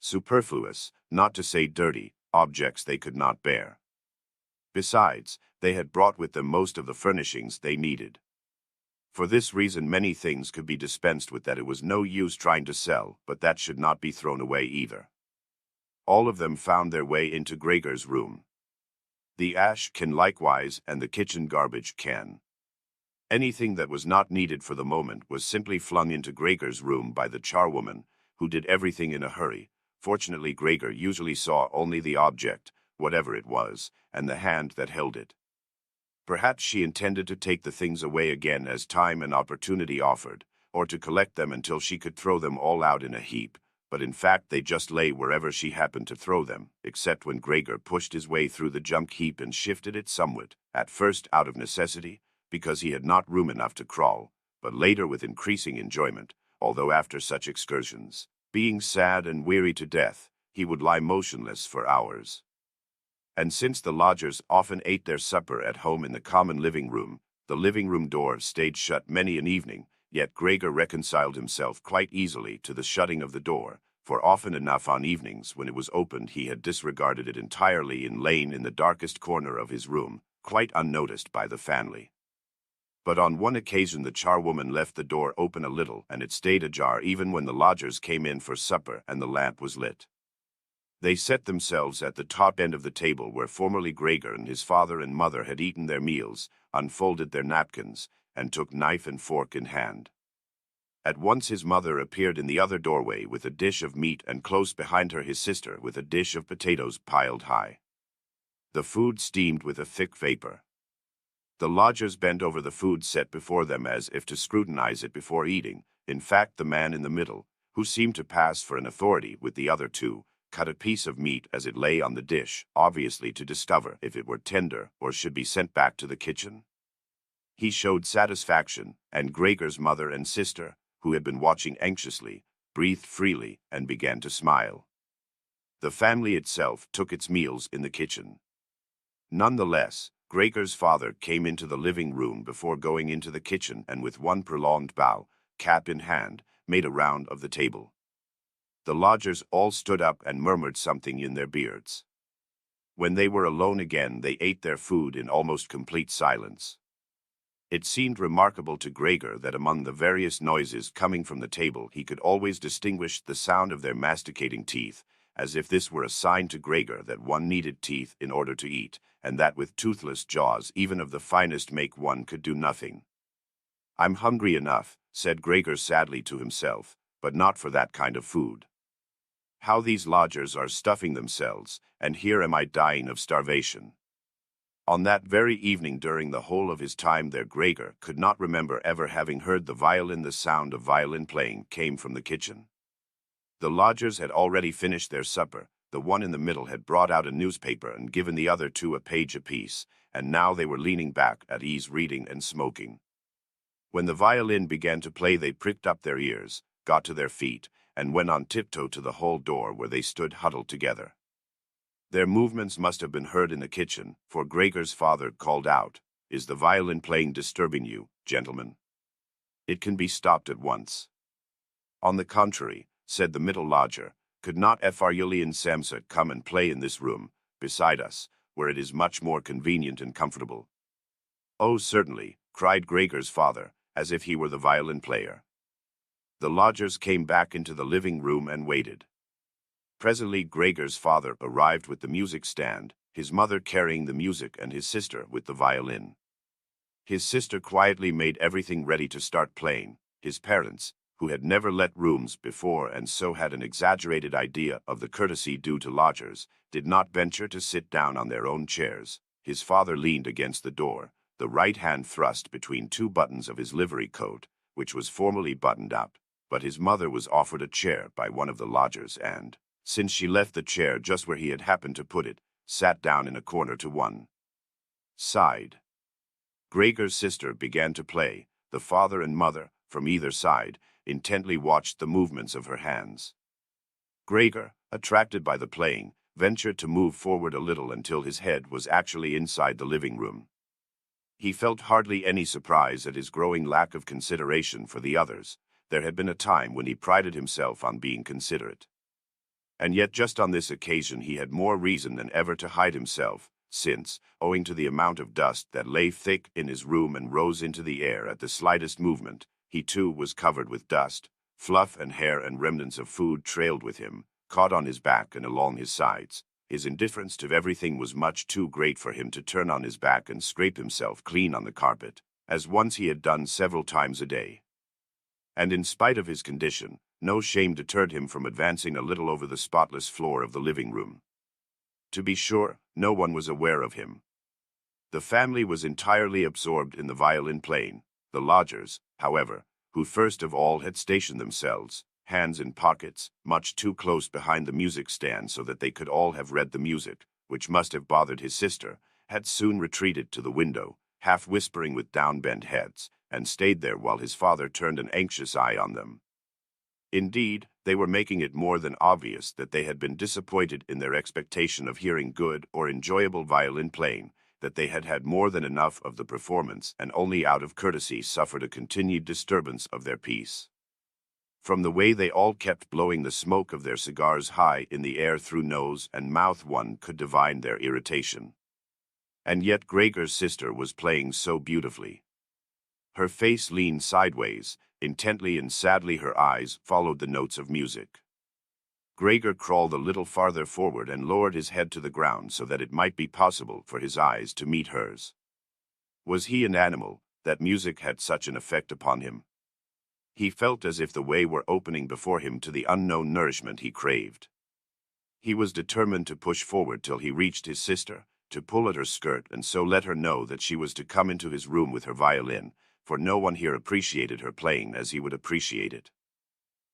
Superfluous, not to say dirty, objects they could not bear. Besides, they had brought with them most of the furnishings they needed. For this reason many things could be dispensed with that it was no use trying to sell, but that should not be thrown away either. All of them found their way into Gregor's room. The ash can likewise, and the kitchen garbage can. Anything that was not needed for the moment was simply flung into Gregor's room by the charwoman, who did everything in a hurry. Fortunately, Gregor usually saw only the object, whatever it was, and the hand that held it. Perhaps she intended to take the things away again as time and opportunity offered, or to collect them until she could throw them all out in a heap, but in fact they just lay wherever she happened to throw them, except when Gregor pushed his way through the junk heap and shifted it somewhat, at first out of necessity, because he had not room enough to crawl, but later with increasing enjoyment, although after such excursions, being sad and weary to death, he would lie motionless for hours. And since the lodgers often ate their supper at home in the common living room, the living room door stayed shut many an evening, yet Gregor reconciled himself quite easily to the shutting of the door, for often enough on evenings when it was opened he had disregarded it entirely and lain in the darkest corner of his room, quite unnoticed by the family. But on one occasion the charwoman left the door open a little, and it stayed ajar even when the lodgers came in for supper and the lamp was lit. They set themselves at the top end of the table where formerly Gregor and his father and mother had eaten their meals, unfolded their napkins, and took knife and fork in hand. At once his mother appeared in the other doorway with a dish of meat, and close behind her his sister with a dish of potatoes piled high. The food steamed with a thick vapor. The lodgers bent over the food set before them as if to scrutinize it before eating. In fact, the man in the middle, who seemed to pass for an authority with the other 2, cut a piece of meat as it lay on the dish, obviously to discover if it were tender or should be sent back to the kitchen. He showed satisfaction, and Gregor's mother and sister, who had been watching anxiously, breathed freely and began to smile. The family itself took its meals in the kitchen. Nonetheless, Gregor's father came into the living room before going into the kitchen, and with one prolonged bow, cap in hand, made a round of the table. The lodgers all stood up and murmured something in their beards. When they were alone again they ate their food in almost complete silence. It seemed remarkable to Gregor that among the various noises coming from the table he could always distinguish the sound of their masticating teeth, as if this were a sign to Gregor that one needed teeth in order to eat, and that with toothless jaws even of the finest make one could do nothing. "I'm hungry enough," said Gregor sadly to himself, "but not for that kind of food. How these lodgers are stuffing themselves, and here am I dying of starvation." On that very evening during the whole of his time there Gregor could not remember ever having heard the violin. The sound of violin playing came from the kitchen. The lodgers had already finished their supper. The one in the middle had brought out a newspaper and given the other 2 a page apiece, and now they were leaning back at ease reading and smoking. When the violin began to play they pricked up their ears, got to their feet, and went on tiptoe to the hall door where they stood huddled together. Their movements must have been heard in the kitchen, for Gregor's father called out, "Is the violin playing disturbing you, gentlemen? It can be stopped at once." "On the contrary," said the middle lodger, "could not Julian Samsa come and play in this room, beside us, where it is much more convenient and comfortable?" "Oh, certainly," cried Gregor's father, as if he were the violin player. The lodgers came back into the living room and waited. Presently Gregor's father arrived with the music stand, his mother carrying the music and his sister with the violin. His sister quietly made everything ready to start playing. His parents, who had never let rooms before and so had an exaggerated idea of the courtesy due to lodgers, did not venture to sit down on their own chairs. His father leaned against the door, the right hand thrust between 2 buttons of his livery coat, which was formally buttoned up, but his mother was offered a chair by one of the lodgers and, since she left the chair just where he had happened to put it, sat down in a corner to one. Side. Gregor's sister began to play. The father and mother, from either side, intently watched the movements of her hands. Gregor, attracted by the playing, ventured to move forward a little until his head was actually inside the living room. He felt hardly any surprise at his growing lack of consideration for the others. There had been a time when he prided himself on being considerate. And yet just on this occasion he had more reason than ever to hide himself, since, owing to the amount of dust that lay thick in his room and rose into the air at the slightest movement, he too was covered with dust. Fluff and hair and remnants of food trailed with him, caught on his back and along his sides. His indifference to everything was much too great for him to turn on his back and scrape himself clean on the carpet, as once he had done several times a day. And in spite of his condition, no shame deterred him from advancing a little over the spotless floor of the living room. To be sure, no one was aware of him. The family was entirely absorbed in the violin playing. The lodgers, however, who first of all had stationed themselves, hands in pockets, much too close behind the music stand so that they could all have read the music, which must have bothered his sister, had soon retreated to the window, half whispering with down-bent heads, and stayed there while his father turned an anxious eye on them. Indeed, they were making it more than obvious that they had been disappointed in their expectation of hearing good or enjoyable violin playing, that they had had more than enough of the performance and only out of courtesy suffered a continued disturbance of their peace. From the way they all kept blowing the smoke of their cigars high in the air through nose and mouth one could divine their irritation. And yet Gregor's sister was playing so beautifully. Her face leaned sideways, intently and sadly her eyes followed the notes of music. Gregor crawled a little farther forward and lowered his head to the ground so that it might be possible for his eyes to meet hers. Was he an animal, that music had such an effect upon him? He felt as if the way were opening before him to the unknown nourishment he craved. He was determined to push forward till he reached his sister, to pull at her skirt and so let her know that she was to come into his room with her violin, for no one here appreciated her playing as he would appreciate it.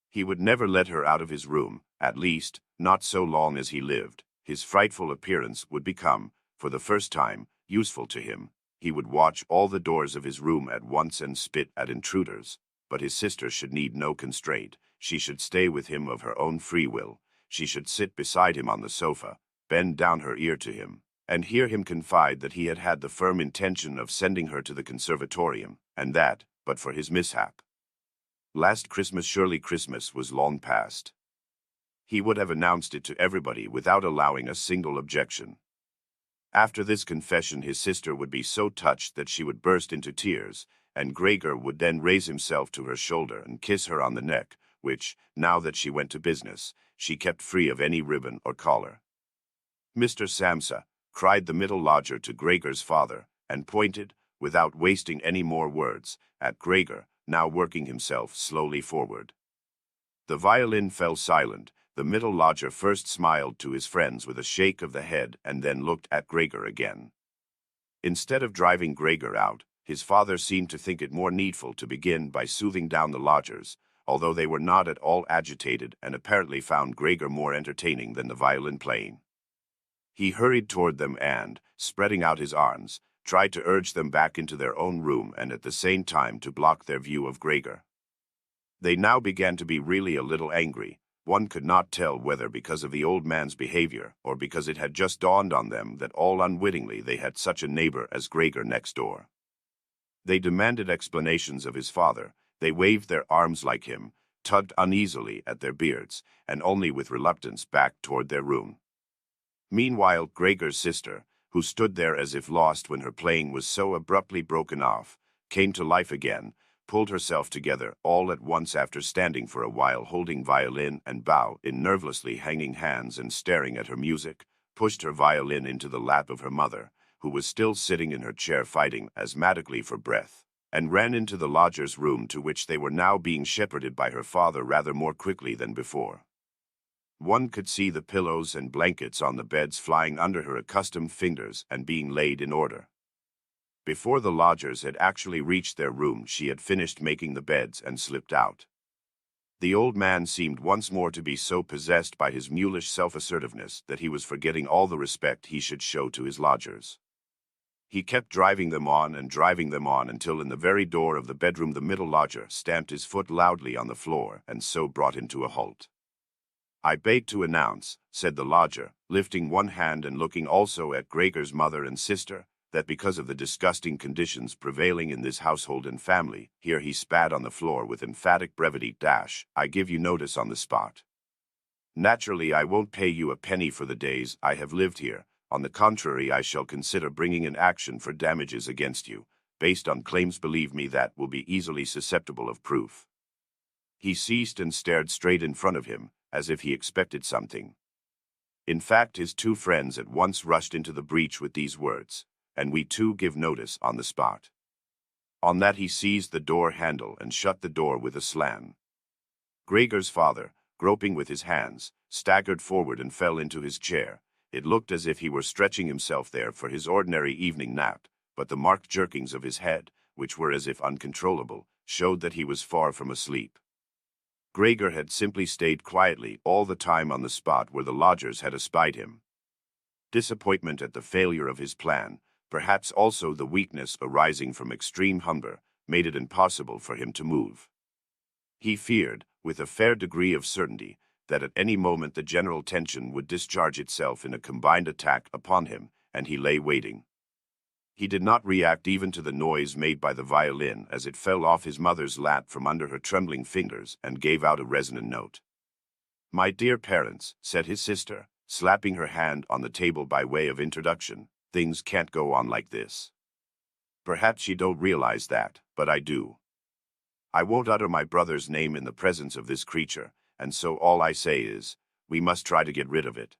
He would never let her out of his room, at least, not so long as he lived. His frightful appearance would become, for the first time, useful to him. He would watch all the doors of his room at once and spit at intruders. But his sister should need no constraint. She should stay with him of her own free will. She should sit beside him on the sofa, bend down her ear to him, and hear him confide that he had had the firm intention of sending her to the conservatorium, and that, but for his mishap. Last Christmas, surely Christmas was long past. He would have announced it to everybody without allowing a single objection. After this confession his sister would be so touched that she would burst into tears, and Gregor would then raise himself to her shoulder and kiss her on the neck, which, now that she went to business, she kept free of any ribbon or collar. "Mr. Samsa," cried the middle lodger to Gregor's father, and pointed, without wasting any more words, at Gregor, now working himself slowly forward. The violin fell silent. The middle lodger first smiled to his friends with a shake of the head and then looked at Gregor again. Instead of driving Gregor out, his father seemed to think it more needful to begin by soothing down the lodgers, although they were not at all agitated and apparently found Gregor more entertaining than the violin playing. He hurried toward them and, spreading out his arms, tried to urge them back into their own room and at the same time to block their view of Gregor. They now began to be really a little angry. One could not tell whether because of the old man's behavior or because it had just dawned on them that all unwittingly they had such a neighbor as Gregor next door. They demanded explanations of his father. They waved their arms like him, tugged uneasily at their beards, and only with reluctance backed toward their room. Meanwhile, Gregor's sister, who stood there as if lost when her playing was so abruptly broken off, came to life again, pulled herself together all at once after standing for a while holding violin and bow in nervously hanging hands and staring at her music, pushed her violin into the lap of her mother, who was still sitting in her chair fighting asthmatically for breath, and ran into the lodger's room to which they were now being shepherded by her father rather more quickly than before. One could see the pillows and blankets on the beds flying under her accustomed fingers and being laid in order. Before the lodgers had actually reached their room, she had finished making the beds and slipped out. The old man seemed once more to be so possessed by his mulish self-assertiveness that he was forgetting all the respect he should show to his lodgers. He kept driving them on until in the very door of the bedroom the middle lodger stamped his foot loudly on the floor and so brought him to a halt. "I beg to announce," said the lodger, lifting one hand and looking also at Gregor's mother and sister, "that because of the disgusting conditions prevailing in this household and family," here he spat on the floor with emphatic brevity, "I give you notice on the spot. Naturally, I won't pay you a penny for the days I have lived here. On the contrary, I shall consider bringing an action for damages against you, based on claims, believe me, that will be easily susceptible of proof." He ceased and stared straight in front of him, as if he expected something. In fact, his two friends at once rushed into the breach with these words, "And we too give notice on the spot." On that he seized the door handle and shut the door with a slam. Gregor's father, groping with his hands, staggered forward and fell into his chair. It looked as if he were stretching himself there for his ordinary evening nap, but the marked jerkings of his head, which were as if uncontrollable, showed that he was far from asleep. Gregor had simply stayed quietly all the time on the spot where the lodgers had espied him. Disappointment at the failure of his plan, perhaps also the weakness arising from extreme hunger, made it impossible for him to move. He feared, with a fair degree of certainty, that at any moment the general tension would discharge itself in a combined attack upon him, and he lay waiting. He did not react even to the noise made by the violin as it fell off his mother's lap from under her trembling fingers and gave out a resonant note. "My dear parents," said his sister, slapping her hand on the table by way of introduction, "things can't go on like this. Perhaps you don't realize that, but I do. I won't utter my brother's name in the presence of this creature, and so all I say is, we must try to get rid of it.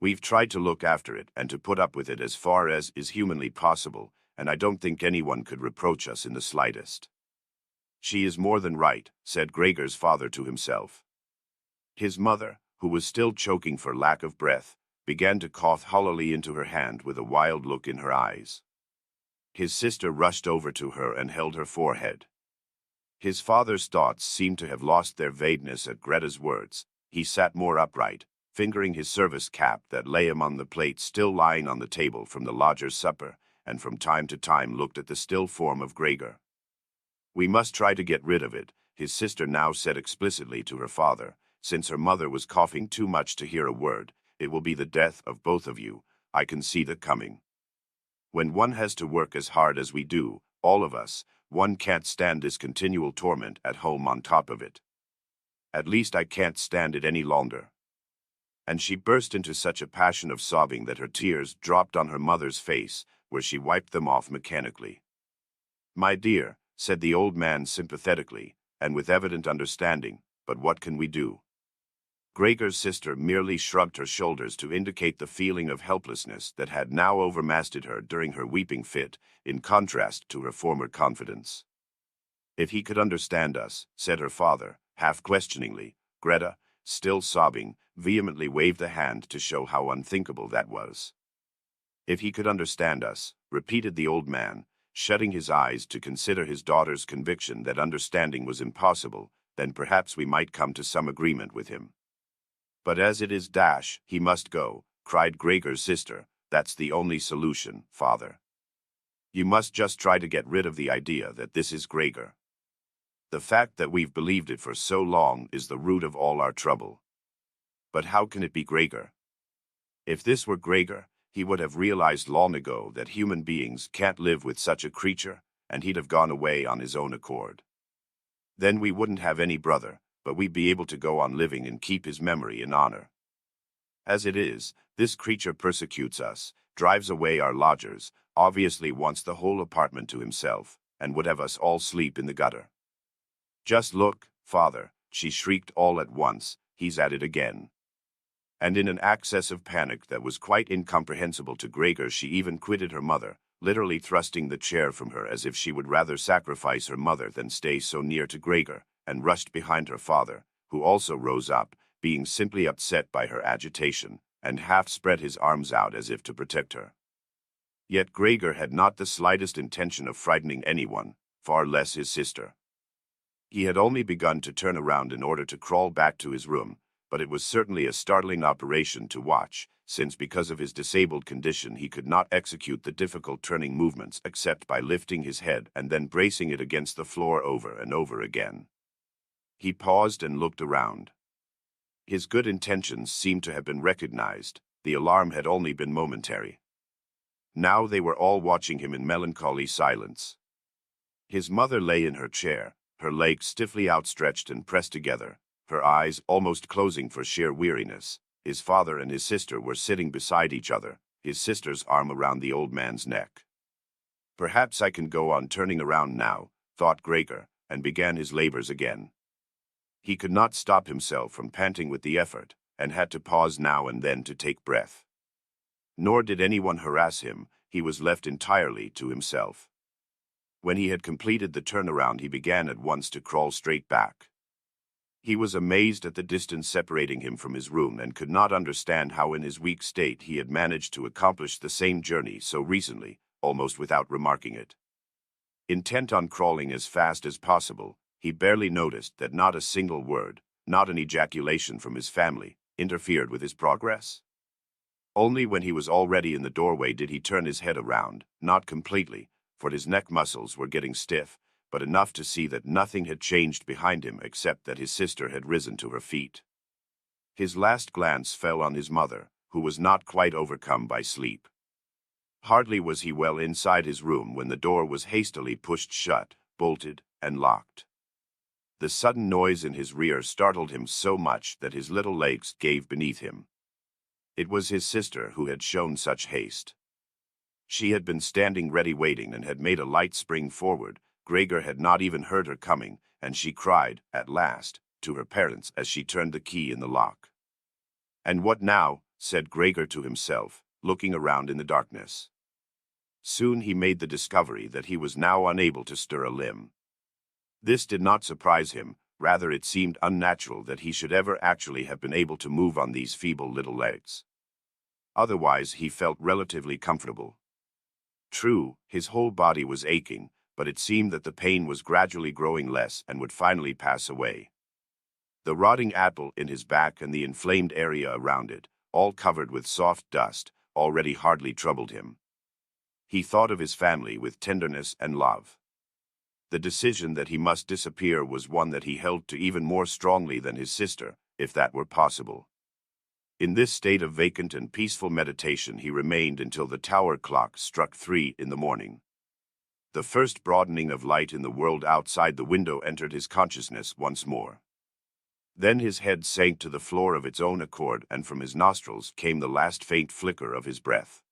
We've tried to look after it and to put up with it as far as is humanly possible, and I don't think anyone could reproach us in the slightest." "She is more than right," said Gregor's father to himself. His mother, who was still choking for lack of breath, began to cough hollowly into her hand with a wild look in her eyes. His sister rushed over to her and held her forehead. His father's thoughts seemed to have lost their vagueness at Greta's words. He sat more upright, fingering his service cap that lay among the plates still lying on the table from the lodger's supper, and from time to time looked at the still form of Gregor. "We must try to get rid of it," his sister now said explicitly to her father, since her mother was coughing too much to hear a word. "It will be the death of both of you. I can see that coming. When one has to work as hard as we do, all of us, one can't stand this continual torment at home on top of it. At least I can't stand it any longer." And she burst into such a passion of sobbing that her tears dropped on her mother's face, where she wiped them off mechanically. "My dear," said the old man sympathetically, and with evident understanding, "but what can we do?" Gregor's sister merely shrugged her shoulders to indicate the feeling of helplessness that had now overmastered her during her weeping fit, in contrast to her former confidence. "If he could understand us," said her father, half questioningly. Greta, still sobbing, vehemently waved a hand to show how unthinkable that was. "If he could understand us," repeated the old man, shutting his eyes to consider his daughter's conviction that understanding was impossible, "then perhaps we might come to some agreement with him. But as it is, he must go," cried Gregor's sister. "That's the only solution, father. You must just try to get rid of the idea that this is Gregor. The fact that we've believed it for so long is the root of all our trouble. But how can it be Gregor? If this were Gregor, he would have realized long ago that human beings can't live with such a creature, and he'd have gone away on his own accord. Then we wouldn't have any brother, but we'd be able to go on living and keep his memory in honor. As it is, this creature persecutes us, drives away our lodgers, obviously wants the whole apartment to himself, and would have us all sleep in the gutter. Just look, father," she shrieked all at once, "he's at it again." And in an access of panic that was quite incomprehensible to Gregor, she even quitted her mother, literally thrusting the chair from her as if she would rather sacrifice her mother than stay so near to Gregor, and rushed behind her father, who also rose up, being simply upset by her agitation, and half spread his arms out as if to protect her. Yet Gregor had not the slightest intention of frightening anyone, far less his sister. He had only begun to turn around in order to crawl back to his room, but it was certainly a startling operation to watch, since because of his disabled condition he could not execute the difficult turning movements except by lifting his head and then bracing it against the floor over and over again. He paused and looked around. His good intentions seemed to have been recognized. The alarm had only been momentary. Now they were all watching him in melancholy silence. His mother lay in her chair, her legs stiffly outstretched and pressed together, her eyes almost closing for sheer weariness. His father and his sister were sitting beside each other, his sister's arm around the old man's neck. Perhaps I can go on turning around now, thought Gregor, and began his labors again. He could not stop himself from panting with the effort, and had to pause now and then to take breath. Nor did anyone harass him, he was left entirely to himself. When he had completed the turnaround, he began at once to crawl straight back. He was amazed at the distance separating him from his room and could not understand how in his weak state he had managed to accomplish the same journey so recently, almost without remarking it. Intent on crawling as fast as possible, he barely noticed that not a single word, not an ejaculation from his family, interfered with his progress. Only when he was already in the doorway did he turn his head around, not completely, for his neck muscles were getting stiff, but enough to see that nothing had changed behind him except that his sister had risen to her feet. His last glance fell on his mother, who was not quite overcome by sleep. Hardly was he well inside his room when the door was hastily pushed shut, bolted, and locked. The sudden noise in his rear startled him so much that his little legs gave beneath him. It was his sister who had shown such haste. She had been standing ready waiting and had made a light spring forward. Gregor had not even heard her coming, and she cried, at last, to her parents as she turned the key in the lock. "And what now?" said Gregor to himself, looking around in the darkness. Soon he made the discovery that he was now unable to stir a limb. This did not surprise him, rather it seemed unnatural that he should ever actually have been able to move on these feeble little legs. Otherwise he felt relatively comfortable. True, his whole body was aching, but it seemed that the pain was gradually growing less and would finally pass away. The rotting apple in his back and the inflamed area around it, all covered with soft dust, already hardly troubled him. He thought of his family with tenderness and love. The decision that he must disappear was one that he held to even more strongly than his sister, if that were possible. In this state of vacant and peaceful meditation he remained until the tower clock struck 3 in the morning. The first broadening of light in the world outside the window entered his consciousness once more. Then his head sank to the floor of its own accord, and from his nostrils came the last faint flicker of his breath.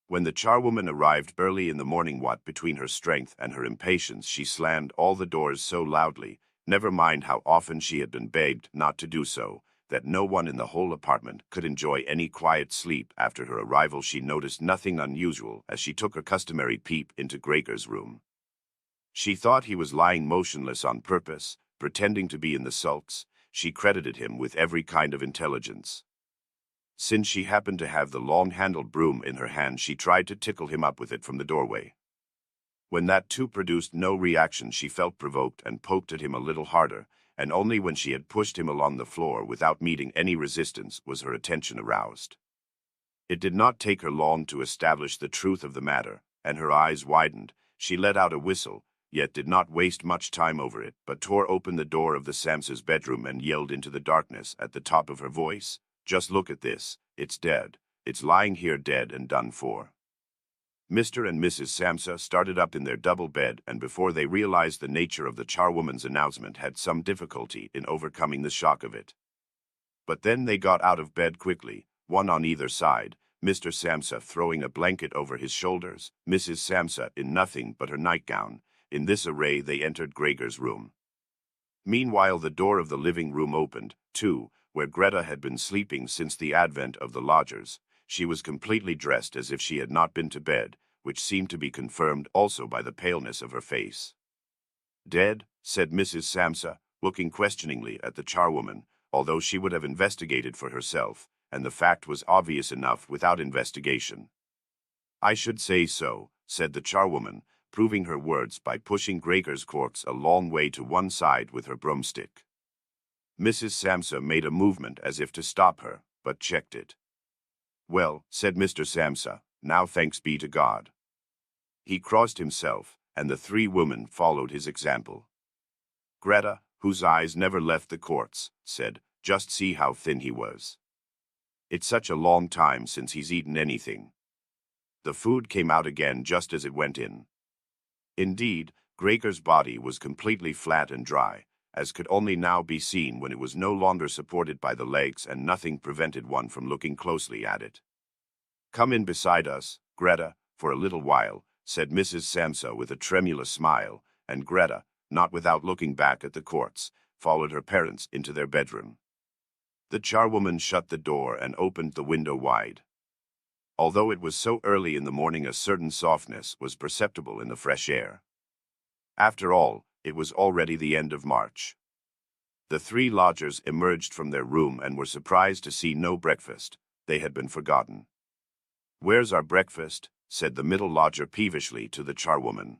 When the charwoman arrived early in the morning, what between her strength and her impatience she slammed all the doors so loudly, never mind how often she had been begged not to do so, that no one in the whole apartment could enjoy any quiet sleep. After her arrival she noticed nothing unusual as she took her customary peep into Gregor's room. She thought he was lying motionless on purpose, pretending to be in the sulks. She credited him with every kind of intelligence. Since she happened to have the long-handled broom in her hand, she tried to tickle him up with it from the doorway. When that too produced no reaction, she felt provoked and poked at him a little harder, and only when she had pushed him along the floor without meeting any resistance was her attention aroused. It did not take her long to establish the truth of the matter, and her eyes widened. She let out a whistle, yet did not waste much time over it, but tore open the door of the Samsa's bedroom and yelled into the darkness at the top of her voice, "Just look at this, it's dead. It's lying here dead and done for." Mr. and Mrs. Samsa started up in their double bed, and before they realized the nature of the charwoman's announcement had some difficulty in overcoming the shock of it. But then they got out of bed quickly, one on either side, Mr. Samsa throwing a blanket over his shoulders, Mrs. Samsa in nothing but her nightgown. In this array they entered Gregor's room. Meanwhile the door of the living room opened, too, where Greta had been sleeping since the advent of the lodgers. She was completely dressed as if she had not been to bed, which seemed to be confirmed also by the paleness of her face. "Dead?" said Mrs. Samsa, looking questioningly at the charwoman, although she would have investigated for herself, and the fact was obvious enough without investigation. "I should say so," said the charwoman, proving her words by pushing Gregor's corpse a long way to one side with her broomstick. Mrs. Samsa made a movement as if to stop her, but checked it. Well, said Mr. Samsa, now thanks be to God. He crossed himself, and the three women followed his example. Greta, whose eyes never left the courts, said, just see how thin he was. It's such a long time since he's eaten anything. The food came out again just as it went in. Indeed, Gregor's body was completely flat and dry, as could only now be seen when it was no longer supported by the legs and nothing prevented one from looking closely at it. Come in beside us, Greta, for a little while, said Mrs. Samsa with a tremulous smile, and Greta, not without looking back at the courts, followed her parents into their bedroom. The charwoman shut the door and opened the window wide. Although it was so early in the morning, a certain softness was perceptible in the fresh air. After all, it was already the end of March. The three lodgers emerged from their room and were surprised to see no breakfast. They had been forgotten. Where's our breakfast? Said the middle lodger peevishly to the charwoman.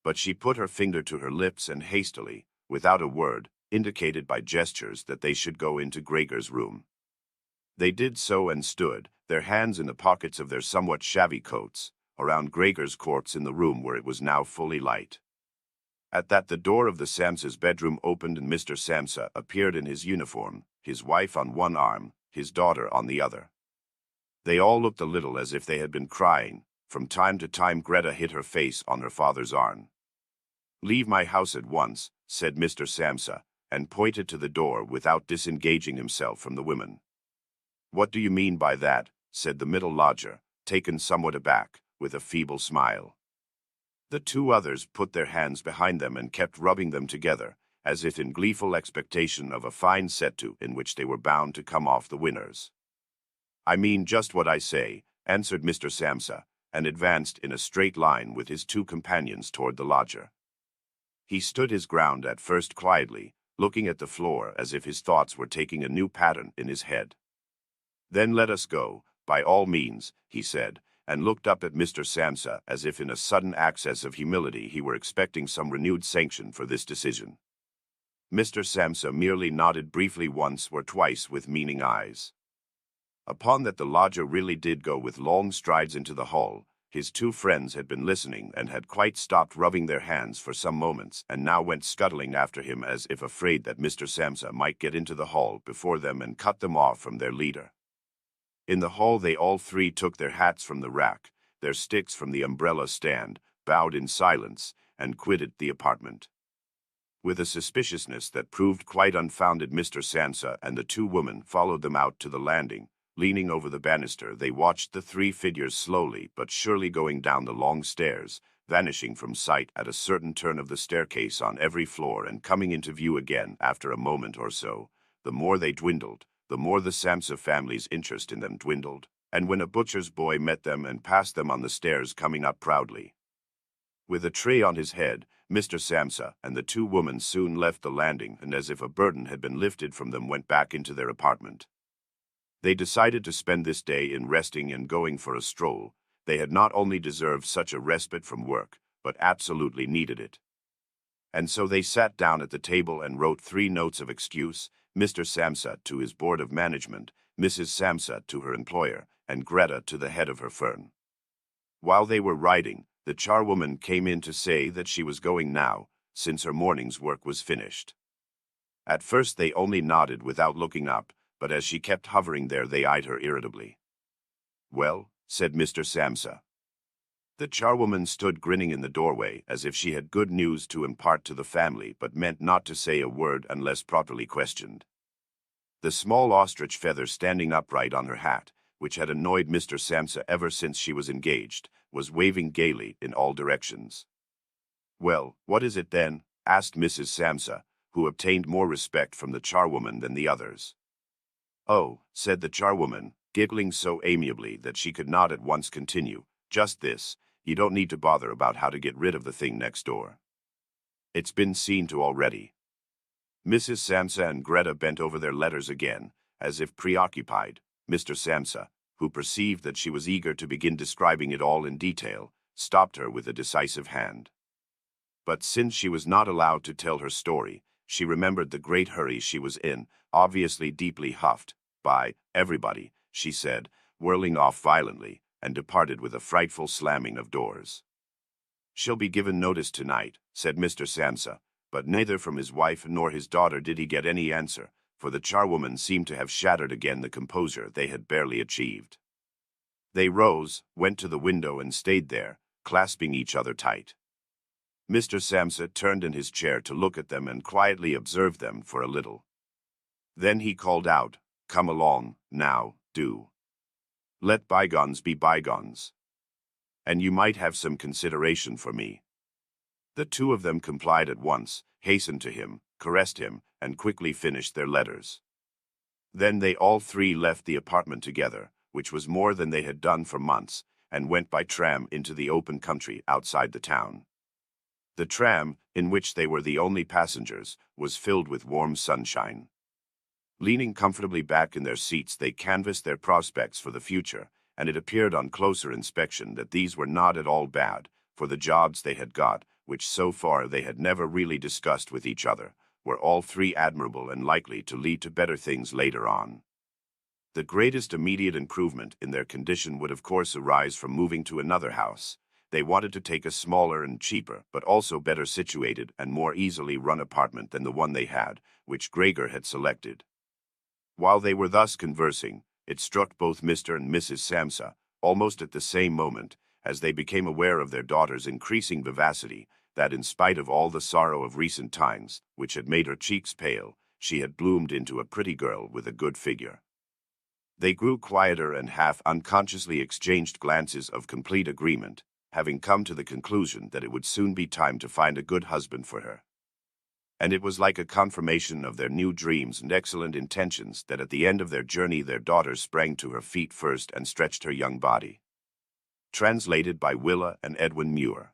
But she put her finger to her lips and hastily, without a word, indicated by gestures that they should go into Gregor's room. They did so and stood, their hands in the pockets of their somewhat shabby coats, around Gregor's corpse in the room where it was now fully light. At that the door of the Samsa's bedroom opened and Mr. Samsa appeared in his uniform, his wife on one arm, his daughter on the other. They all looked a little as if they had been crying. From time to time Greta hid her face on her father's arm. Leave my house at once, said Mr. Samsa, and pointed to the door without disengaging himself from the women. What do you mean by that? Said the middle lodger, taken somewhat aback, with a feeble smile. The two others put their hands behind them and kept rubbing them together, as if in gleeful expectation of a fine set-to in which they were bound to come off the winners. I mean just what I say, answered Mr. Samsa, and advanced in a straight line with his two companions toward the lodger. He stood his ground at first quietly, looking at the floor as if his thoughts were taking a new pattern in his head. Then let us go, by all means, he said, and looked up at Mr. Samsa as if in a sudden access of humility he were expecting some renewed sanction for this decision. Mr. Samsa merely nodded briefly once or twice with meaning eyes. Upon that the lodger really did go with long strides into the hall. His two friends had been listening and had quite stopped rubbing their hands for some moments and now went scuttling after him as if afraid that Mr. Samsa might get into the hall before them and cut them off from their leader. In the hall they all three took their hats from the rack, their sticks from the umbrella stand, bowed in silence, and quitted the apartment. With a suspiciousness that proved quite unfounded, Mr. Samsa and the two women followed them out to the landing. Leaning over the banister, they watched the three figures slowly but surely going down the long stairs, vanishing from sight at a certain turn of the staircase on every floor and coming into view again after a moment or so. The more they dwindled, the more the Samsa family's interest in them dwindled, and when a butcher's boy met them and passed them on the stairs coming up proudly with a tray on his head, Mr. Samsa and the two women soon left the landing and as if a burden had been lifted from them went back into their apartment. They decided to spend this day in resting and going for a stroll. They had not only deserved such a respite from work, but absolutely needed it. And so they sat down at the table and wrote 3 notes of excuse, Mr. Samsa to his board of management, Mrs. Samsa to her employer, and Greta to the head of her firm. While they were writing, the charwoman came in to say that she was going now, since her morning's work was finished. At first they only nodded without looking up, but as she kept hovering there they eyed her irritably. Well, said Mr. Samsa. The charwoman stood grinning in the doorway as if she had good news to impart to the family but meant not to say a word unless properly questioned. The small ostrich feather standing upright on her hat, which had annoyed Mr. Samsa ever since she was engaged, was waving gaily in all directions. Well, what is it then? Asked Mrs. Samsa, who obtained more respect from the charwoman than the others. Oh, said the charwoman, giggling so amiably that she could not at once continue, just this, you don't need to bother about how to get rid of the thing next door. It's been seen to already. Mrs. Samsa and Greta bent over their letters again, as if preoccupied. Mr. Samsa, who perceived that she was eager to begin describing it all in detail, stopped her with a decisive hand. But since she was not allowed to tell her story, she remembered the great hurry she was in, obviously deeply huffed by everybody, she said, whirling off violently, and departed with a frightful slamming of doors. "She'll be given notice tonight," said Mr. Samsa, but neither from his wife nor his daughter did he get any answer, for the charwoman seemed to have shattered again the composure they had barely achieved. They rose, went to the window and stayed there, clasping each other tight. Mr. Samsa turned in his chair to look at them and quietly observed them for a little. Then he called out, "Come along, now, do. Let bygones be bygones. And you might have some consideration for me." The two of them complied at once, hastened to him, caressed him, and quickly finished their letters. Then they all three left the apartment together, which was more than they had done for months, and went by tram into the open country outside the town. The tram, in which they were the only passengers, was filled with warm sunshine. Leaning comfortably back in their seats, they canvassed their prospects for the future, and it appeared on closer inspection that these were not at all bad, for the jobs they had got, which so far they had never really discussed with each other, were all three admirable and likely to lead to better things later on. The greatest immediate improvement in their condition would of course arise from moving to another house. They wanted to take a smaller and cheaper, but also better situated and more easily run apartment than the one they had, which Gregor had selected. While they were thus conversing, it struck both Mr. and Mrs. Samsa, almost at the same moment, as they became aware of their daughter's increasing vivacity, that in spite of all the sorrow of recent times, which had made her cheeks pale, she had bloomed into a pretty girl with a good figure. They grew quieter and half unconsciously exchanged glances of complete agreement, having come to the conclusion that it would soon be time to find a good husband for her. And it was like a confirmation of their new dreams and excellent intentions that at the end of their journey their daughter sprang to her feet first and stretched her young body. Translated by Willa and Edwin Muir.